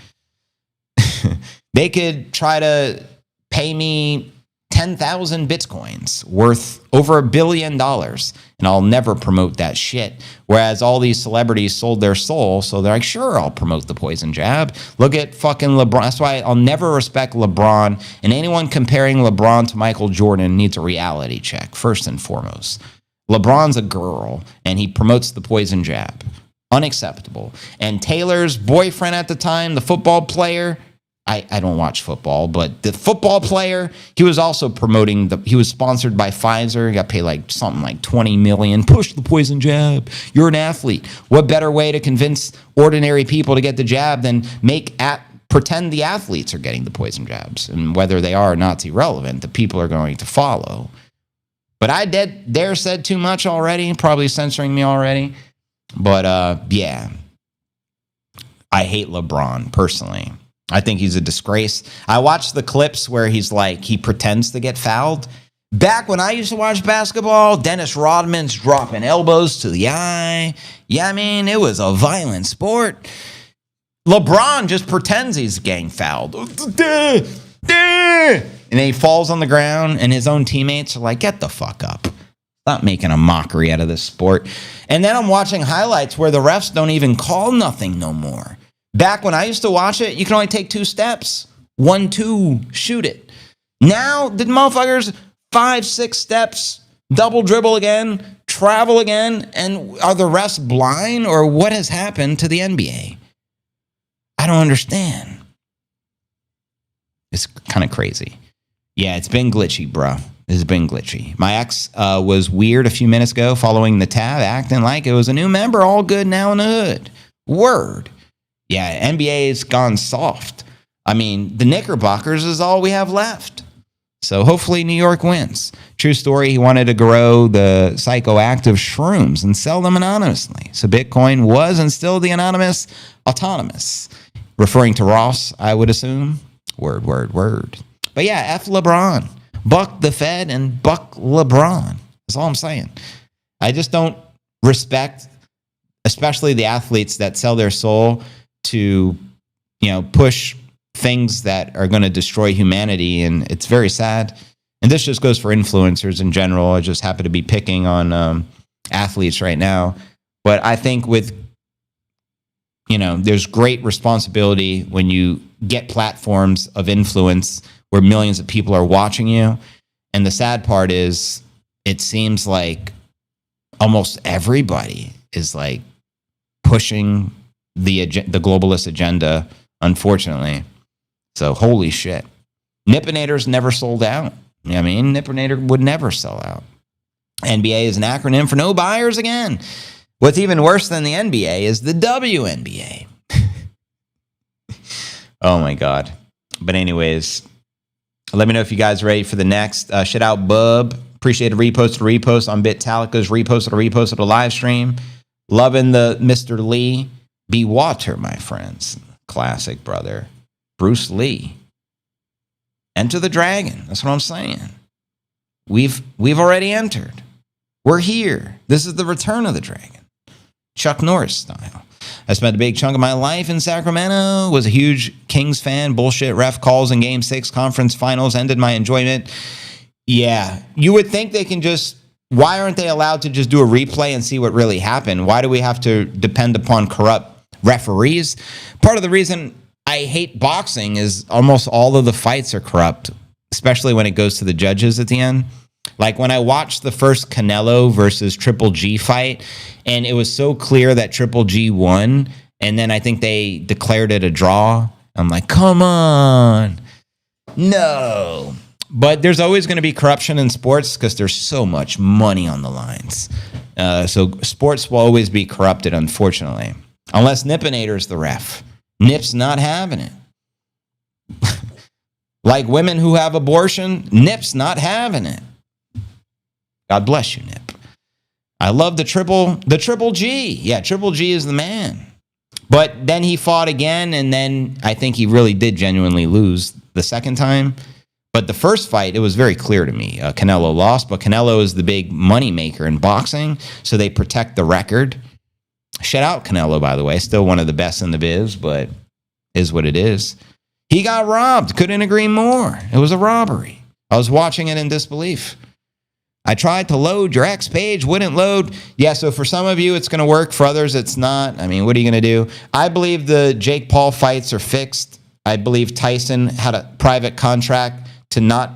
They could try to pay me 10,000 Bitcoins worth over $1 billion, and I'll never promote that shit. Whereas all these celebrities sold their soul, so they're like, sure, I'll promote the poison jab. Look at fucking LeBron. That's why I'll never respect LeBron, and anyone comparing LeBron to Michael Jordan needs a reality check, first and foremost. LeBron's a girl, and he promotes the poison jab. Unacceptable. And Taylor's boyfriend at the time, the football player, I don't watch football, but the football player, he was also promoting he was sponsored by Pfizer. He got paid like something like $20 million. Push the poison jab. You're an athlete. What better way to convince ordinary people to get the jab than pretend the athletes are getting the poison jabs? And whether they are or not's irrelevant. The people are going to follow. But I dare said too much already, probably censoring me already. But yeah, I hate LeBron personally. I think he's a disgrace. I watched the clips where he pretends to get fouled. Back when I used to watch basketball, Dennis Rodman's dropping elbows to the eye. Yeah, I mean, it was a violent sport. LeBron just pretends he's getting fouled. And then he falls on the ground, and his own teammates are like, get the fuck up. Stop making a mockery out of this sport. And then I'm watching highlights where the refs don't even call nothing no more. Back when I used to watch it, you can only take 2 steps. 1, 2, shoot it. Now, the motherfuckers, 5, 6 steps, double dribble again, travel again, and are the refs blind, or what has happened to the NBA? I don't understand. It's kind of crazy. Yeah, it's been glitchy, bro. It's been glitchy. My ex was weird a few minutes ago following the tab, acting like it was a new member, all good now in the hood. Word. Yeah, NBA's gone soft. I mean, the Knickerbockers is all we have left. So hopefully New York wins. True story, he wanted to grow the psychoactive shrooms and sell them anonymously. So Bitcoin was and still the autonomous. Referring to Ross, I would assume. Word. But yeah, F LeBron. Buck the Fed and buck LeBron. That's all I'm saying. I just don't respect, especially the athletes that sell their soul to, push things that are going to destroy humanity. And it's very sad. And this just goes for influencers in general. I just happen to be picking on athletes right now. But I think there's great responsibility when you get platforms of influence where millions of people are watching you. And the sad part is it seems like almost everybody is like pushing the globalist agenda, unfortunately. So holy shit. Nippinator's never sold out. You know what I mean? Nippinator would never sell out. NBA is an acronym for no buyers again. What's even worse than the NBA is the WNBA. Oh my God. But anyways, let me know if you guys are ready for the next. Shout out Bub. Appreciate a repost on Bitalica's repost of the live stream. Loving the Mr. Lee. Be water, my friends. Classic, brother. Bruce Lee. Enter the dragon. That's what I'm saying. We've already entered. We're here. This is the return of the dragon. Chuck Norris style. I spent a big chunk of my life in Sacramento, was a huge Kings fan, bullshit ref calls in Game 6 conference finals, ended my enjoyment. Yeah, you would think they can just, why aren't they allowed to just do a replay and see what really happened? Why do we have to depend upon corrupt referees? Part of the reason I hate boxing is almost all of the fights are corrupt, especially when it goes to the judges at the end. Like when I watched the first Canelo versus Triple G fight, and it was so clear that Triple G won, and then I think they declared it a draw. I'm like, come on. No. But there's always going to be corruption in sports because there's so much money on the lines. So sports will always be corrupted, unfortunately. Unless Nippinator's the ref. Nip's not having it. Like women who have abortion, Nip's not having it. God bless you, Nip. I love the Triple G. Yeah, Triple G is the man. But then he fought again, and then I think he really did genuinely lose the second time. But the first fight, it was very clear to me. Canelo lost, but Canelo is the big money maker in boxing, so they protect the record. Shout out Canelo, by the way. Still one of the best in the biz, but is what it is. He got robbed. Couldn't agree more. It was a robbery. I was watching it in disbelief. I tried to load your X page, wouldn't load. Yeah, so for some of you, it's going to work. For others, it's not. I mean, what are you going to do? I believe the Jake Paul fights are fixed. I believe Tyson had a private contract to not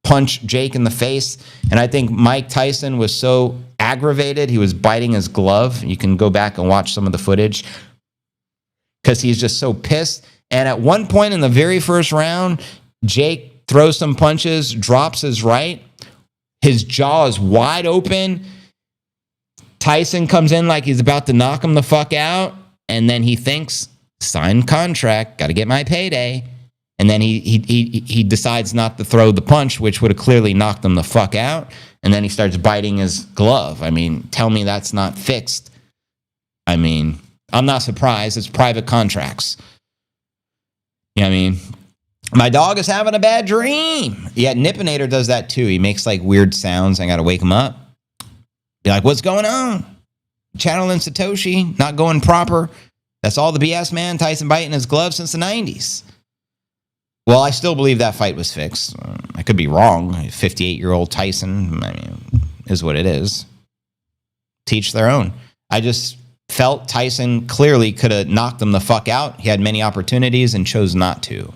punch Jake in the face. And I think Mike Tyson was so aggravated, he was biting his glove. You can go back and watch some of the footage because he's just so pissed. And at one point in the very first round, Jake throws some punches, drops his right. His jaw is wide open. Tyson comes in like he's about to knock him the fuck out. And then he thinks, signed contract, got to get my payday. And then he decides not to throw the punch, which would have clearly knocked him the fuck out. And then he starts biting his glove. I mean, tell me that's not fixed. I mean, I'm not surprised. It's private contracts. You know what I mean? My dog is having a bad dream. Yeah, Nippinator does that too. He makes like weird sounds. I got to wake him up. Be like, what's going on? Channeling Satoshi, not going proper. That's all the BS, man. Tyson biting his glove since the 90s. Well, I still believe that fight was fixed. I could be wrong. 58-year-old Tyson, I mean, is what it is. Teach their own. I just felt Tyson clearly could have knocked him the fuck out. He had many opportunities and chose not to.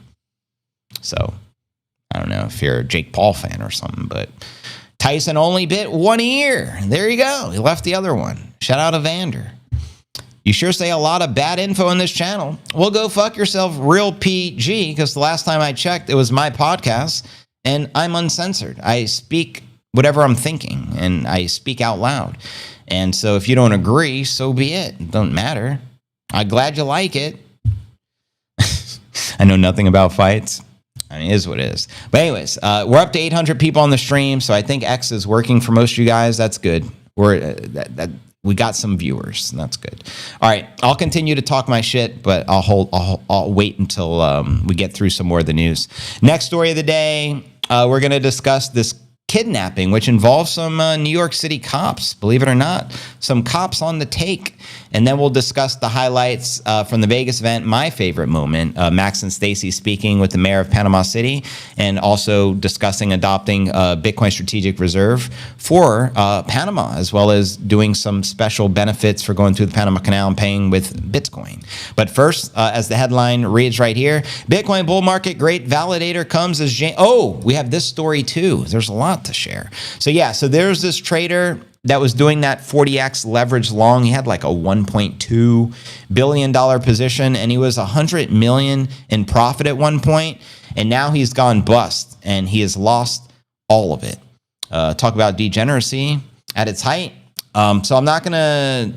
So, I don't know if you're a Jake Paul fan or something, but Tyson only bit one ear. There you go. He left the other one. Shout out to Vander. You sure say a lot of bad info on this channel. Well, go fuck yourself, real PG, because the last time I checked, it was my podcast, and I'm uncensored. I speak whatever I'm thinking, and I speak out loud. And so if you don't agree, so be it. It don't matter. I'm glad you like it. I know nothing about fights. I mean, it is what it is. But anyways, we're up to 800 people on the stream, so I think X is working for most of you guys. That's good. We got some viewers, and that's good. All right, I'll continue to talk my shit, but I'll wait until we get through some more of the news. Next story of the day, we're going to discuss this kidnapping, which involves some New York City cops, believe it or not, some cops on the take. And then we'll discuss the highlights from the Vegas event, my favorite moment, Max and Stacy speaking with the mayor of Panama City, and also discussing adopting a Bitcoin strategic reserve for Panama, as well as doing some special benefits for going through the Panama Canal and paying with Bitcoin. But first, as the headline reads right here, Bitcoin bull market great validator comes as we have this story too. There's a lot to share. So yeah, so there's this trader that was doing that 40x leverage long. He had like a $1.2 billion position, and he was $100 million in profit at one point, and now he's gone bust, and he has lost all of it. Talk about degeneracy at its height. So I'm not going to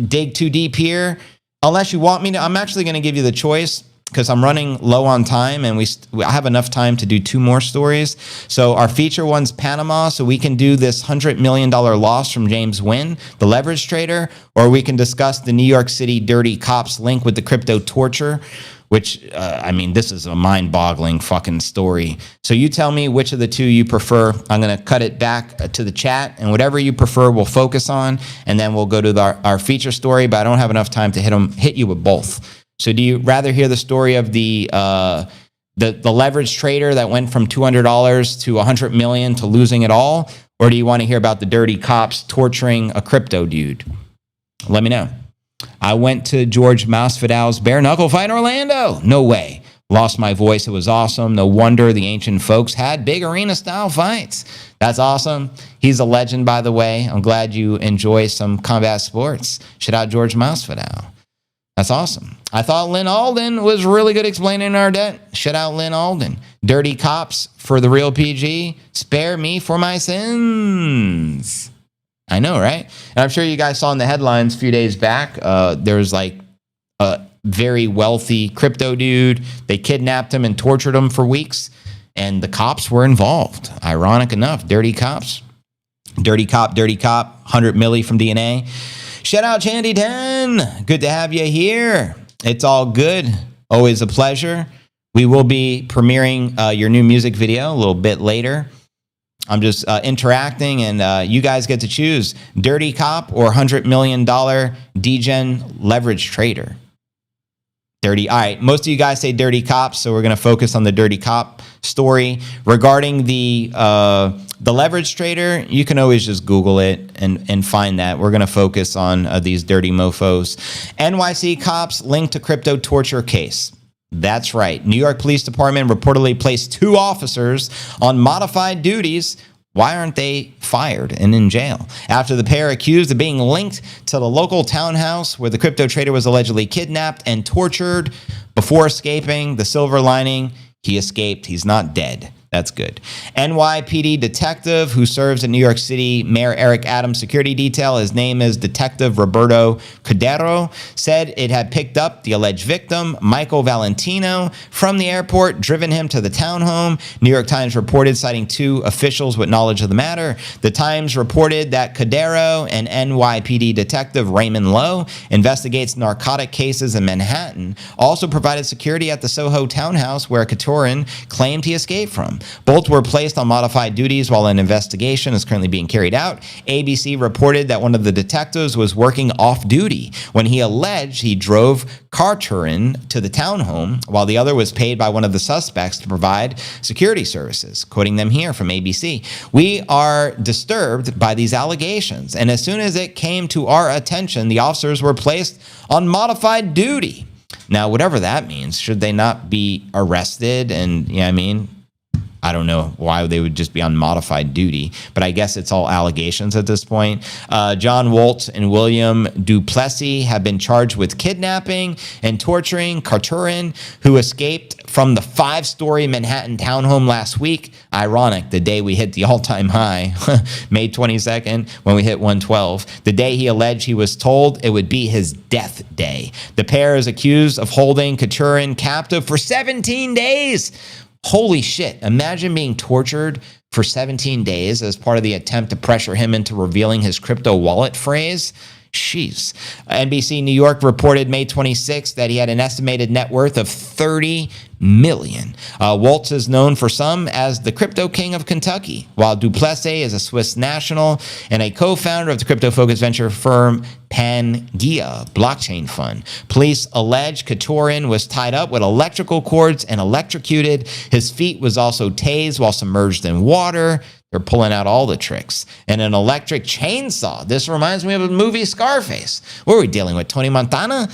dig too deep here, unless you want me to. I'm actually going to give you the choice, because I'm running low on time, and I have enough time to do two more stories. So our feature one's Panama, so we can do this $100 million loss from James Nguyen, the leverage trader, or we can discuss the New York City dirty cops link with the crypto torture, which, I mean, this is a mind-boggling fucking story. So you tell me which of the two you prefer. I'm going to cut it back to the chat, and whatever you prefer, we'll focus on, and then we'll go to our feature story, but I don't have enough time to hit you with both. So do you rather hear the story of the leverage trader that went from $200 to $100 million to losing it all? Or do you want to hear about the dirty cops torturing a crypto dude? Let me know. I went to George Masvidal's bare knuckle fight in Orlando. No way. Lost my voice. It was awesome. No wonder the ancient folks had big arena style fights. That's awesome. He's a legend, by the way. I'm glad you enjoy some combat sports. Shout out George Masvidal. That's awesome. I thought Lynn Alden was really good explaining our debt. Shout out Lynn Alden. Dirty cops for the real PG. Spare me for my sins. I know, right? And I'm sure you guys saw in the headlines a few days back, there was like a very wealthy crypto dude. They kidnapped him and tortured him for weeks, and the cops were involved. Ironic enough, dirty cops. Dirty cop, 100 milli from DNA. Shout out Chandy 10. Good to have you here. It's all good. Always a pleasure. We will be premiering your new music video a little bit later. I'm just interacting, and you guys get to choose dirty cop or $100 million degen leverage trader. Dirty. All right. Most of you guys say dirty cops, so we're going to focus on the dirty cop story. Regarding the leverage trader, you can always just Google it and find that. We're going to focus on these dirty mofos. NYC cops linked to crypto torture case. That's right. New York Police Department reportedly placed 2 officers on modified duties. Why aren't they fired and in jail? After the pair accused of being linked to the local townhouse where the crypto trader was allegedly kidnapped and tortured before escaping. The silver lining, he escaped. He's not dead. That's good. NYPD detective who serves in New York City Mayor Eric Adams security detail, his name is Detective Roberto Cordero, said it had picked up the alleged victim, Michael Valentino, from the airport, driven him to the townhome. New York Times reported, citing 2 officials with knowledge of the matter. The Times reported that Cordero, and NYPD detective Raymond Lowe, investigates narcotic cases in Manhattan, also provided security at the Soho townhouse where Katorin claimed he escaped from. Both were placed on modified duties while an investigation is currently being carried out. ABC reported that one of the detectives was working off duty when he alleged he drove Katorin to the townhome while the other was paid by one of the suspects to provide security services. Quoting them here from ABC, "We are disturbed by these allegations, and as soon as it came to our attention, the officers were placed on modified duty." Now, whatever that means, should they not be arrested? And, you know what I mean? I don't know why they would just be on modified duty, but I guess it's all allegations at this point. John Waltz and William Duplessis have been charged with kidnapping and torturing Katorin, who escaped from the 5-story Manhattan townhome last week. Ironic, the day we hit the all-time high, May 22nd, when we hit 112. The day he alleged he was told it would be his death day. The pair is accused of holding Katorin captive for 17 days. Holy shit. Imagine being tortured for 17 days as part of the attempt to pressure him into revealing his crypto wallet phrase. Jeez. NBC New York reported May 26th that he had an estimated net worth of $30 million. Waltz is known for some as the crypto king of Kentucky, while Duplessis is a Swiss national and a co-founder of the crypto-focused venture firm Pangea blockchain fund. Police allege Katorin was tied up with electrical cords and electrocuted. His feet was also tased while submerged in water. They're pulling out all the tricks. And an electric chainsaw. This reminds me of the movie Scarface. What are we dealing with, Tony Montana?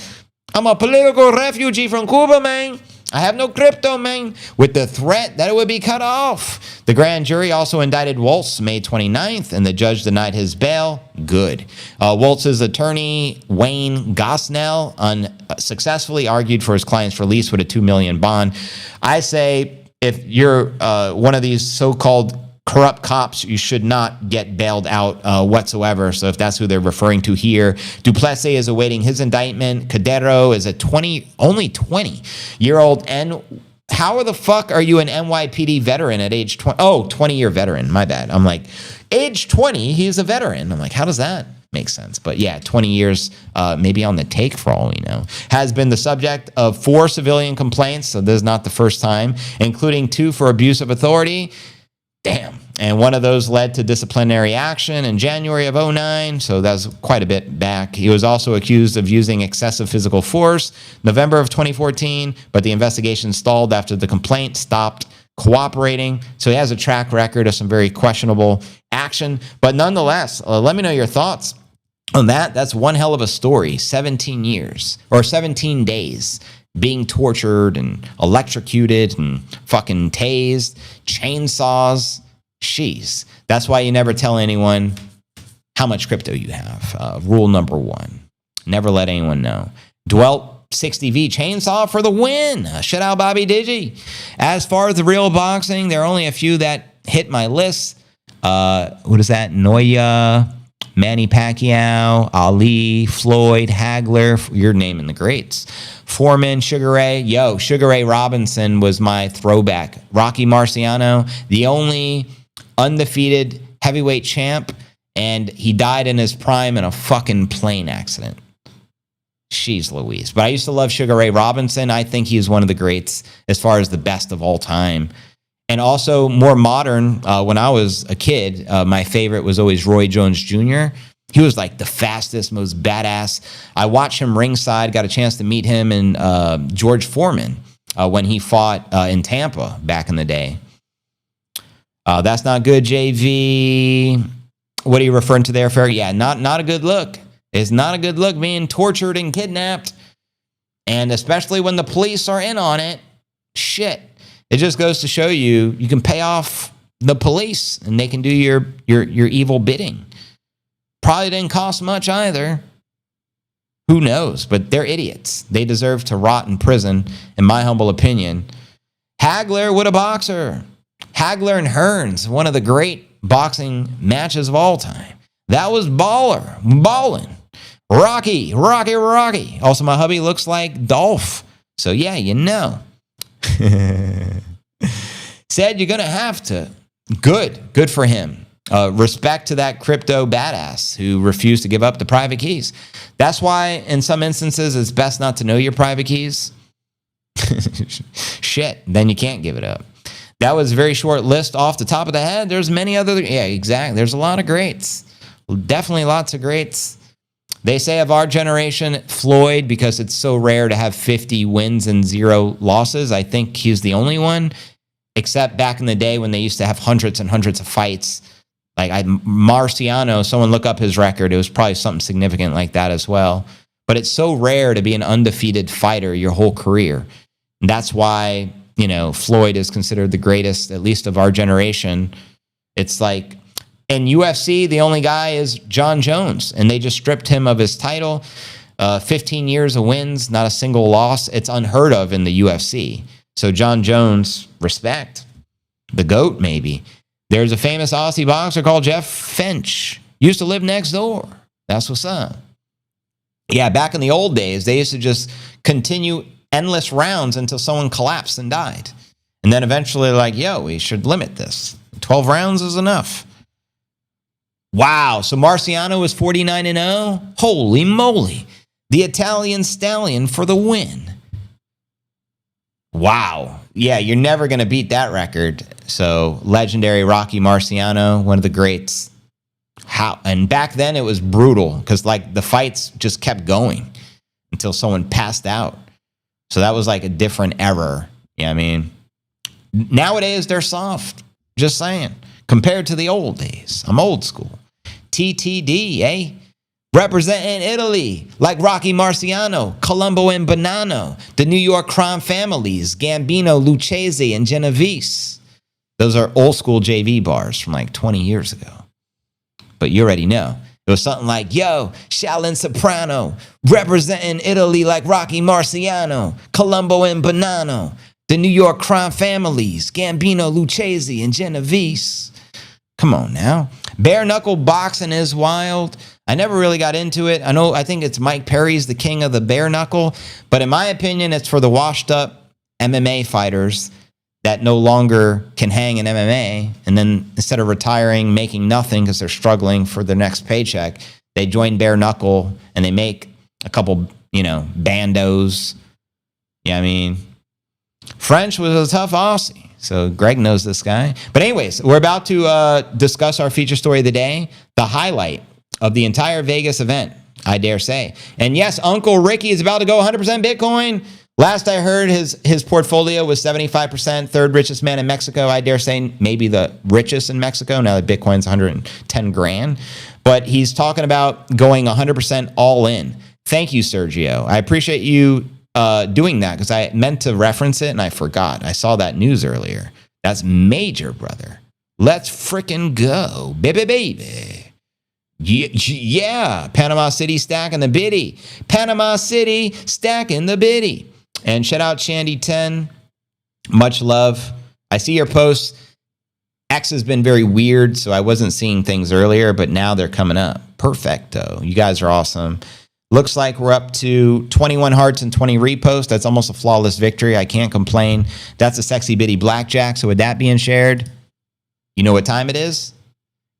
I'm a political refugee from Cuba, man. I have no crypto, man. With the threat that it would be cut off. The grand jury also indicted Waltz May 29th, and the judge denied his bail. Good. Waltz's attorney, Wayne Gosnell, unsuccessfully argued for his client's release with a $2 million bond. I say if you're one of these so-called corrupt cops, you should not get bailed out whatsoever. So if that's who they're referring to here, Duplessis is awaiting his indictment. Cordero is a only 20-year-old. And how the fuck are you an NYPD veteran at age 20? Oh, 20-year veteran. My bad. I'm like, age 20, he's a veteran. I'm like, how does that make sense? But yeah, 20 years, maybe on the take for all we know. Has been the subject of 4 civilian complaints. So this is not the first time, including 2 for abuse of authority. Damn. And one of those led to disciplinary action in January of 2009, so that was quite a bit back. He was also accused of using excessive physical force November of 2014, but the investigation stalled after the complaint stopped cooperating. So he has a track record of some very questionable action. But nonetheless, let me know your thoughts on that. That's one hell of a story. 17 years or 17 days. Being tortured and electrocuted and fucking tased, chainsaws. Jeez. That's why you never tell anyone how much crypto you have. Rule number 1. Never let anyone know. Dwelt 60V chainsaw for the win. Shout out Bobby Digi. As far as the real boxing, there are only a few that hit my list. What is that? Noya, Manny Pacquiao, Ali, Floyd, Hagler. You're naming the greats. Foreman, Sugar Ray. Yo, Sugar Ray Robinson was my throwback. Rocky Marciano, the only undefeated heavyweight champ, and he died in his prime in a fucking plane accident. Jeez Louise. But I used to love Sugar Ray Robinson. I think he is one of the greats as far as the best of all time. And also more modern, when I was a kid, my favorite was always Roy Jones Jr. He was like the fastest, most badass. I watched him ringside, got a chance to meet him and George Foreman when he fought in Tampa back in the day. That's not good, JV. What are you referring to there, Fair? Yeah, not a good look. It's not a good look being tortured and kidnapped. And especially when the police are in on it, shit. It just goes to show you can pay off the police and they can do your evil bidding. Probably didn't cost much either. Who knows? But they're idiots. They deserve to rot in prison, in my humble opinion. Hagler, what a boxer. Hagler and Hearns, one of the great boxing matches of all time. That was ballin'. Rocky. Also, my hubby looks like Dolph. So, yeah, you know. Said you're going to have to. Good for him. Respect to that crypto badass who refused to give up the private keys. That's why, in some instances, it's best not to know your private keys. Shit, then you can't give it up. That was a very short list off the top of the head. There's many other, yeah, exactly. There's a lot of greats. Definitely lots of greats. They say of our generation, Floyd, because it's so rare to have 50 wins and 0 losses, I think he's the only one, except back in the day when they used to have hundreds and hundreds of fights. Like Marciano, someone look up his record. It was probably something significant like that as well. But it's so rare to be an undefeated fighter your whole career. And that's why, Floyd is considered the greatest, at least of our generation. It's like, in UFC, the only guy is John Jones, and they just stripped him of his title. 15 years of wins, not a single loss. It's unheard of in the UFC. So John Jones, respect. The GOAT, maybe. There's a famous Aussie boxer called Jeff Finch. Used to live next door. That's what's up. Yeah, back in the old days, they used to just continue endless rounds until someone collapsed and died. And then eventually like, we should limit this. 12 rounds is enough. Wow, so Marciano was 49-0? Holy moly. The Italian stallion for the win. Wow. Yeah, you're never going to beat that record. So, legendary Rocky Marciano, one of the greats. How? And back then it was brutal because the fights just kept going until someone passed out. So that was like a different era. You know what I mean? Nowadays they're soft. Just saying. Compared to the old days. I'm old school. TTD, eh? Representing Italy, like Rocky Marciano, Colombo and Bonanno, the New York crime families, Gambino, Lucchese, and Genovese. Those are old school JV bars from like 20 years ago. But you already know. It was something like, Shaolin Soprano, representing Italy like Rocky Marciano, Colombo and Bonanno, the New York crime families, Gambino, Lucchese, and Genovese. Come on now. Bare knuckle boxing is wild. I never really got into it. I think it's Mike Perry's the king of the bare knuckle. But in my opinion, it's for the washed up MMA fighters that no longer can hang in MMA. And then instead of retiring, making nothing because they're struggling for their next paycheck, they join bare knuckle and they make a couple, bandos. Yeah, I mean, French was a tough Aussie. So Greg knows this guy. But anyways, we're about to discuss our feature story of the day, the highlight of the entire Vegas event, I dare say. And yes, Uncle Ricky is about to go 100% Bitcoin. Last I heard, his portfolio was 75%, third richest man in Mexico. I dare say maybe the richest in Mexico. Now that Bitcoin's 110 grand. But he's talking about going 100% all in. Thank you, Sergio. I appreciate you doing that because I meant to reference it and I forgot. I saw that news earlier. That's major, brother. Let's frickin' go, baby. Yeah, Panama City stacking the biddy. Panama City stacking the biddy. And shout out Shandy10. Much love. I see your posts. X has been very weird, so I wasn't seeing things earlier, but now they're coming up. Perfecto. You guys are awesome. Looks like we're up to 21 hearts and 20 reposts. That's almost a flawless victory. I can't complain. That's a sexy bitty blackjack. So with that being shared, you know what time it is?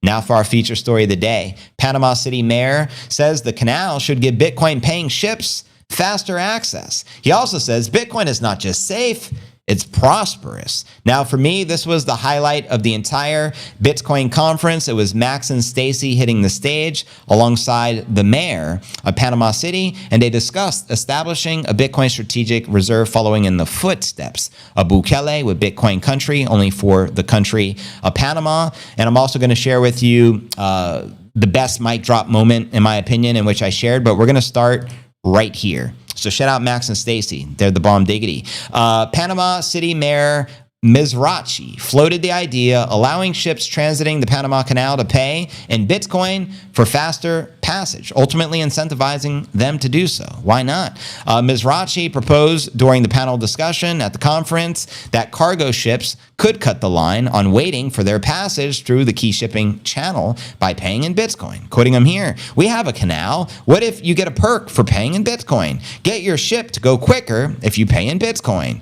Now for our feature story of the day. Panama City Mayor says the canal should give Bitcoin paying ships faster access. He also says Bitcoin is not just safe, it's prosperous. Now, for me, this was the highlight of the entire Bitcoin conference. It was Max and Stacy hitting the stage alongside the mayor of Panama City, and they discussed establishing a Bitcoin strategic reserve following in the footsteps of Bukele with Bitcoin Country, only for the country of Panama. And I'm also going to share with you the best mic drop moment, in my opinion, in which I shared, but we're going to start right here. So shout out Max and Stacy. They're the bomb diggity. Panama City Mayor Mizrachi floated the idea allowing ships transiting the Panama Canal to pay in Bitcoin for faster passage, ultimately incentivizing them to do so. Why not? Mizrachi proposed during the panel discussion at the conference that cargo ships could cut the line on waiting for their passage through the key shipping channel by paying in Bitcoin. Quoting him here, "We have a canal. What if you get a perk for paying in Bitcoin? Get your ship to go quicker if you pay in Bitcoin."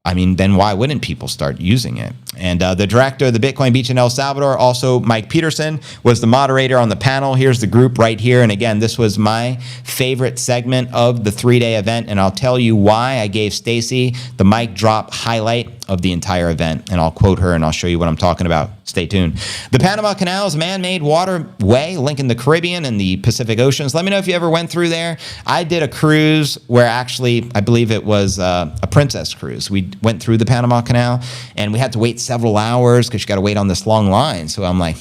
I mean, then why wouldn't people start using it? And the director of the Bitcoin Beach in El Salvador, also Mike Peterson, was the moderator on the panel. Here's the group right here. And again, this was my favorite segment of the 3-day event. And I'll tell you why I gave Stacy the mic drop highlight of the entire event. And I'll quote her and I'll show you what I'm talking about. Stay tuned. The Panama Canal is a man-made waterway linking the Caribbean and the Pacific Oceans. Let me know if you ever went through there. I did a cruise where actually, I believe it was a princess cruise. We went through the Panama Canal and we had to wait several hours because you got to wait on this long line. So I'm like,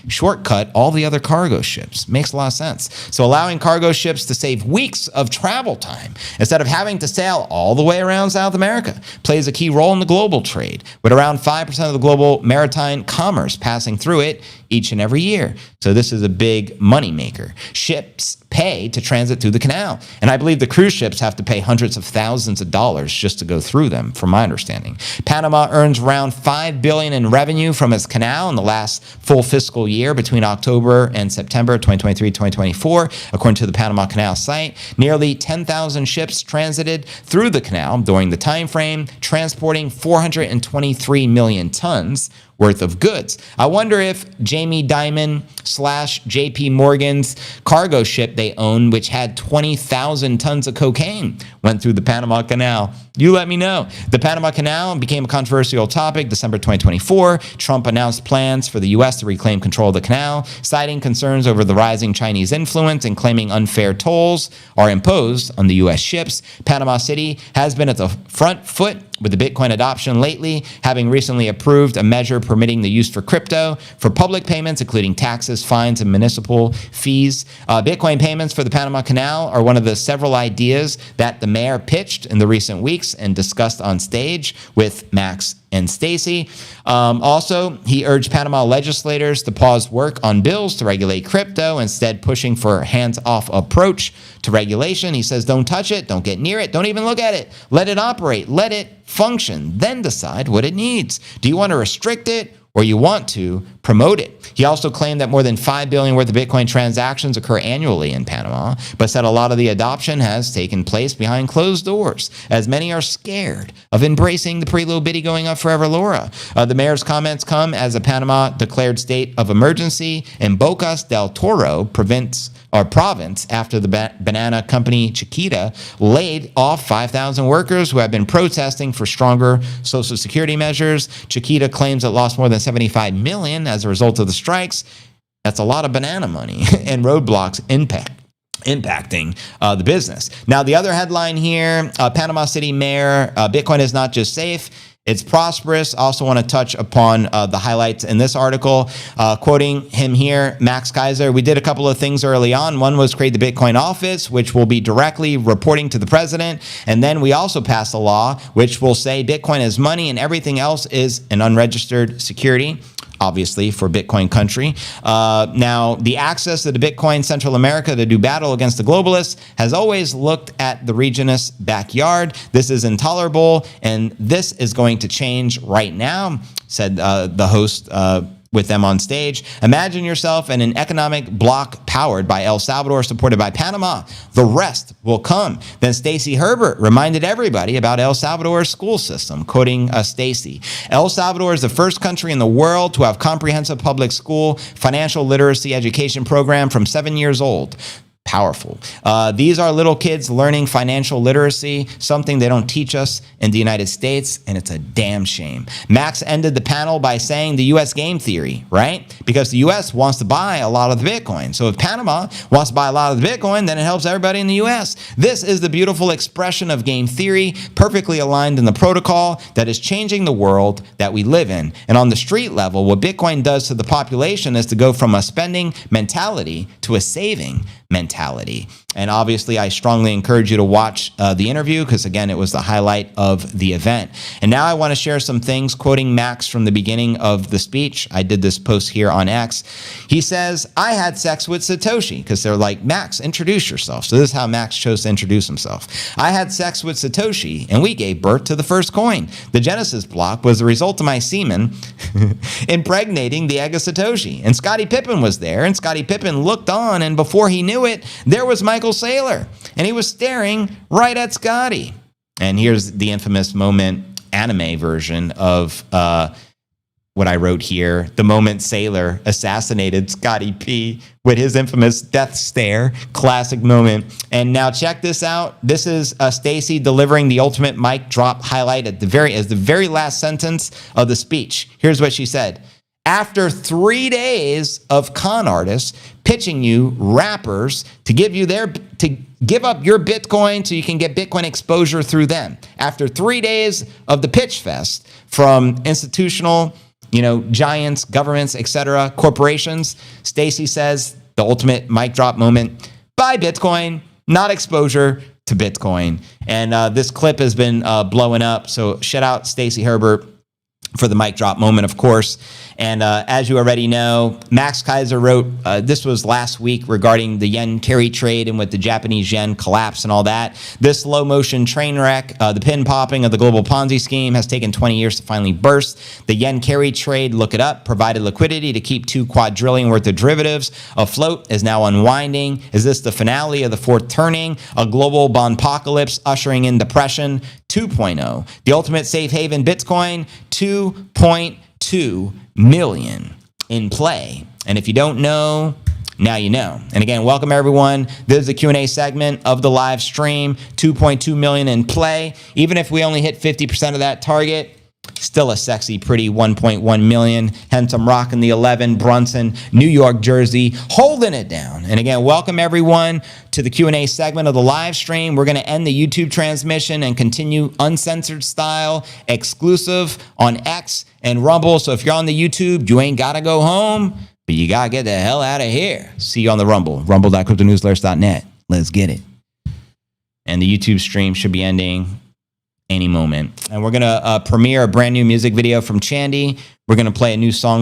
shortcut all the other cargo ships. Makes a lot of sense. So allowing cargo ships to save weeks of travel time instead of having to sail all the way around South America plays a key role in the global trade, with around 5% of the global maritime commerce passing through it each and every year. So this is a big money maker. Ships pay to transit through the canal. And I believe the cruise ships have to pay hundreds of thousands of dollars just to go through them, from my understanding. Panama earns around $5 billion in revenue from its canal in the last full fiscal year between October and September 2023-2024, according to the Panama Canal site. Nearly 10,000 ships transited through the canal during the time frame, transporting 423 million tons worth of goods. I wonder if Jamie Dimon / JP Morgan's cargo ship they own, which had 20,000 tons of cocaine, went through the Panama Canal. You let me know. The Panama Canal became a controversial topic December 2024. Trump announced plans for the U.S. to reclaim control of the canal, citing concerns over the rising Chinese influence and claiming unfair tolls are imposed on the U.S. ships. Panama City has been at the front foot with the Bitcoin adoption lately, having recently approved a measure permitting the use for crypto for public payments, including taxes, fines, and municipal fees. Bitcoin payments for the Panama Canal are one of the several ideas that the mayor pitched in the recent weeks and discussed on stage with Max and Stacy. Also, he urged Panama legislators to pause work on bills to regulate crypto, instead pushing for a hands-off approach to regulation. He says, don't touch it, don't get near it, don't even look at it. Let it operate, let it function, then decide what it needs. Do you want to restrict it, or you want to promote it? He also claimed that more than $5 billion worth of Bitcoin transactions occur annually in Panama, but said a lot of the adoption has taken place behind closed doors, as many are scared of embracing the preload biddy going up forever, Laura. The mayor's comments come as a Panama declared state of emergency in Bocas del Toro province after the banana company Chiquita laid off 5,000 workers who have been protesting for stronger Social Security measures. Chiquita claims it lost more than $75 million as a result of the strikes. That's a lot of banana money and roadblocks impacting the business. Now, the other headline here, Panama City Mayor, Bitcoin is not just safe, it's prosperous. Also want to touch upon the highlights in this article. Quoting him here, Max Keiser, we did a couple of things early on. One was create the Bitcoin office, which will be directly reporting to the president. And then we also passed a law which will say Bitcoin is money and everything else is an unregistered security, obviously, for Bitcoin country. Now, the access to the Bitcoin Central America to do battle against the globalists has always looked at the regionist backyard. This is intolerable, and this is going to change right now, said the host with them on stage. Imagine yourself in an economic bloc powered by El Salvador, supported by Panama. The rest will come. Then Stacy Herbert reminded everybody about El Salvador's school system, quoting Stacy. El Salvador is the first country in the world to have comprehensive public school financial literacy education program from 7 years old. Powerful. These are little kids learning financial literacy, something they don't teach us in the United States, and it's a damn shame. Max ended the panel by saying the U.S. game theory, right? Because the U.S. wants to buy a lot of the Bitcoin. So if Panama wants to buy a lot of the Bitcoin, then it helps everybody in the U.S. This is the beautiful expression of game theory, perfectly aligned in the protocol that is changing the world that we live in. And on the street level, what Bitcoin does to the population is to go from a spending mentality to a saving mentality. And obviously, I strongly encourage you to watch the interview because, again, it was the highlight of the event. And now I want to share some things quoting Max from the beginning of the speech. I did this post here on X. He says, I had sex with Satoshi, because they're like, Max, introduce yourself. So this is how Max chose to introduce himself. I had sex with Satoshi, and we gave birth to the first coin. The Genesis block was the result of my semen impregnating the egg of Satoshi. And Scottie Pippen was there, and Scottie Pippen looked on, and before he knew it, there was Michael Saylor, and he was staring right at Scottie. And here's the infamous moment, anime version of what I wrote here. The moment Saylor assassinated Scottie P with his infamous death stare. Classic moment. And now check this out. This is Stacy delivering the ultimate mic drop highlight as the very last sentence of the speech. Here's what she said. After 3 days of con artists pitching you rappers to give up your Bitcoin so you can get Bitcoin exposure through them. After 3 days of the pitch fest from institutional, giants, governments, etc., corporations, Stacy says the ultimate mic drop moment. Buy Bitcoin, not exposure to Bitcoin. And this clip has been blowing up. So shout out Stacy Herbert for the mic drop moment, of course. And as you already know, Max Keiser wrote, this was last week regarding the yen carry trade and with the Japanese yen collapse and all that. This slow motion train wreck, the pin popping of the global Ponzi scheme has taken 20 years to finally burst. The yen carry trade, look it up, provided liquidity to keep $2 quadrillion worth of derivatives afloat, is now unwinding. Is this the finale of the fourth turning? A global bondpocalypse ushering in depression 2.0. The ultimate safe haven Bitcoin, 2.2 million in play. And if you don't know, now you know. And again, welcome everyone. This is the Q&A segment of the live stream. 2.2 million in play. Even if we only hit 50% of that target, still a sexy, pretty 1.1 million. Hence, I'm rocking the 11 Brunson, New York jersey, holding it down. And again, welcome everyone to the Q&A segment of the live stream. We're going to end the YouTube transmission and continue uncensored style, exclusive on X and Rumble. So if you're on the YouTube, you ain't got to go home, but you got to get the hell out of here. See you on the Rumble, rumble.cryptonewsalerts.net. Let's get it. And the YouTube stream should be ending any moment. And we're going to premiere a brand new music video from Chandy. We're going to play a new song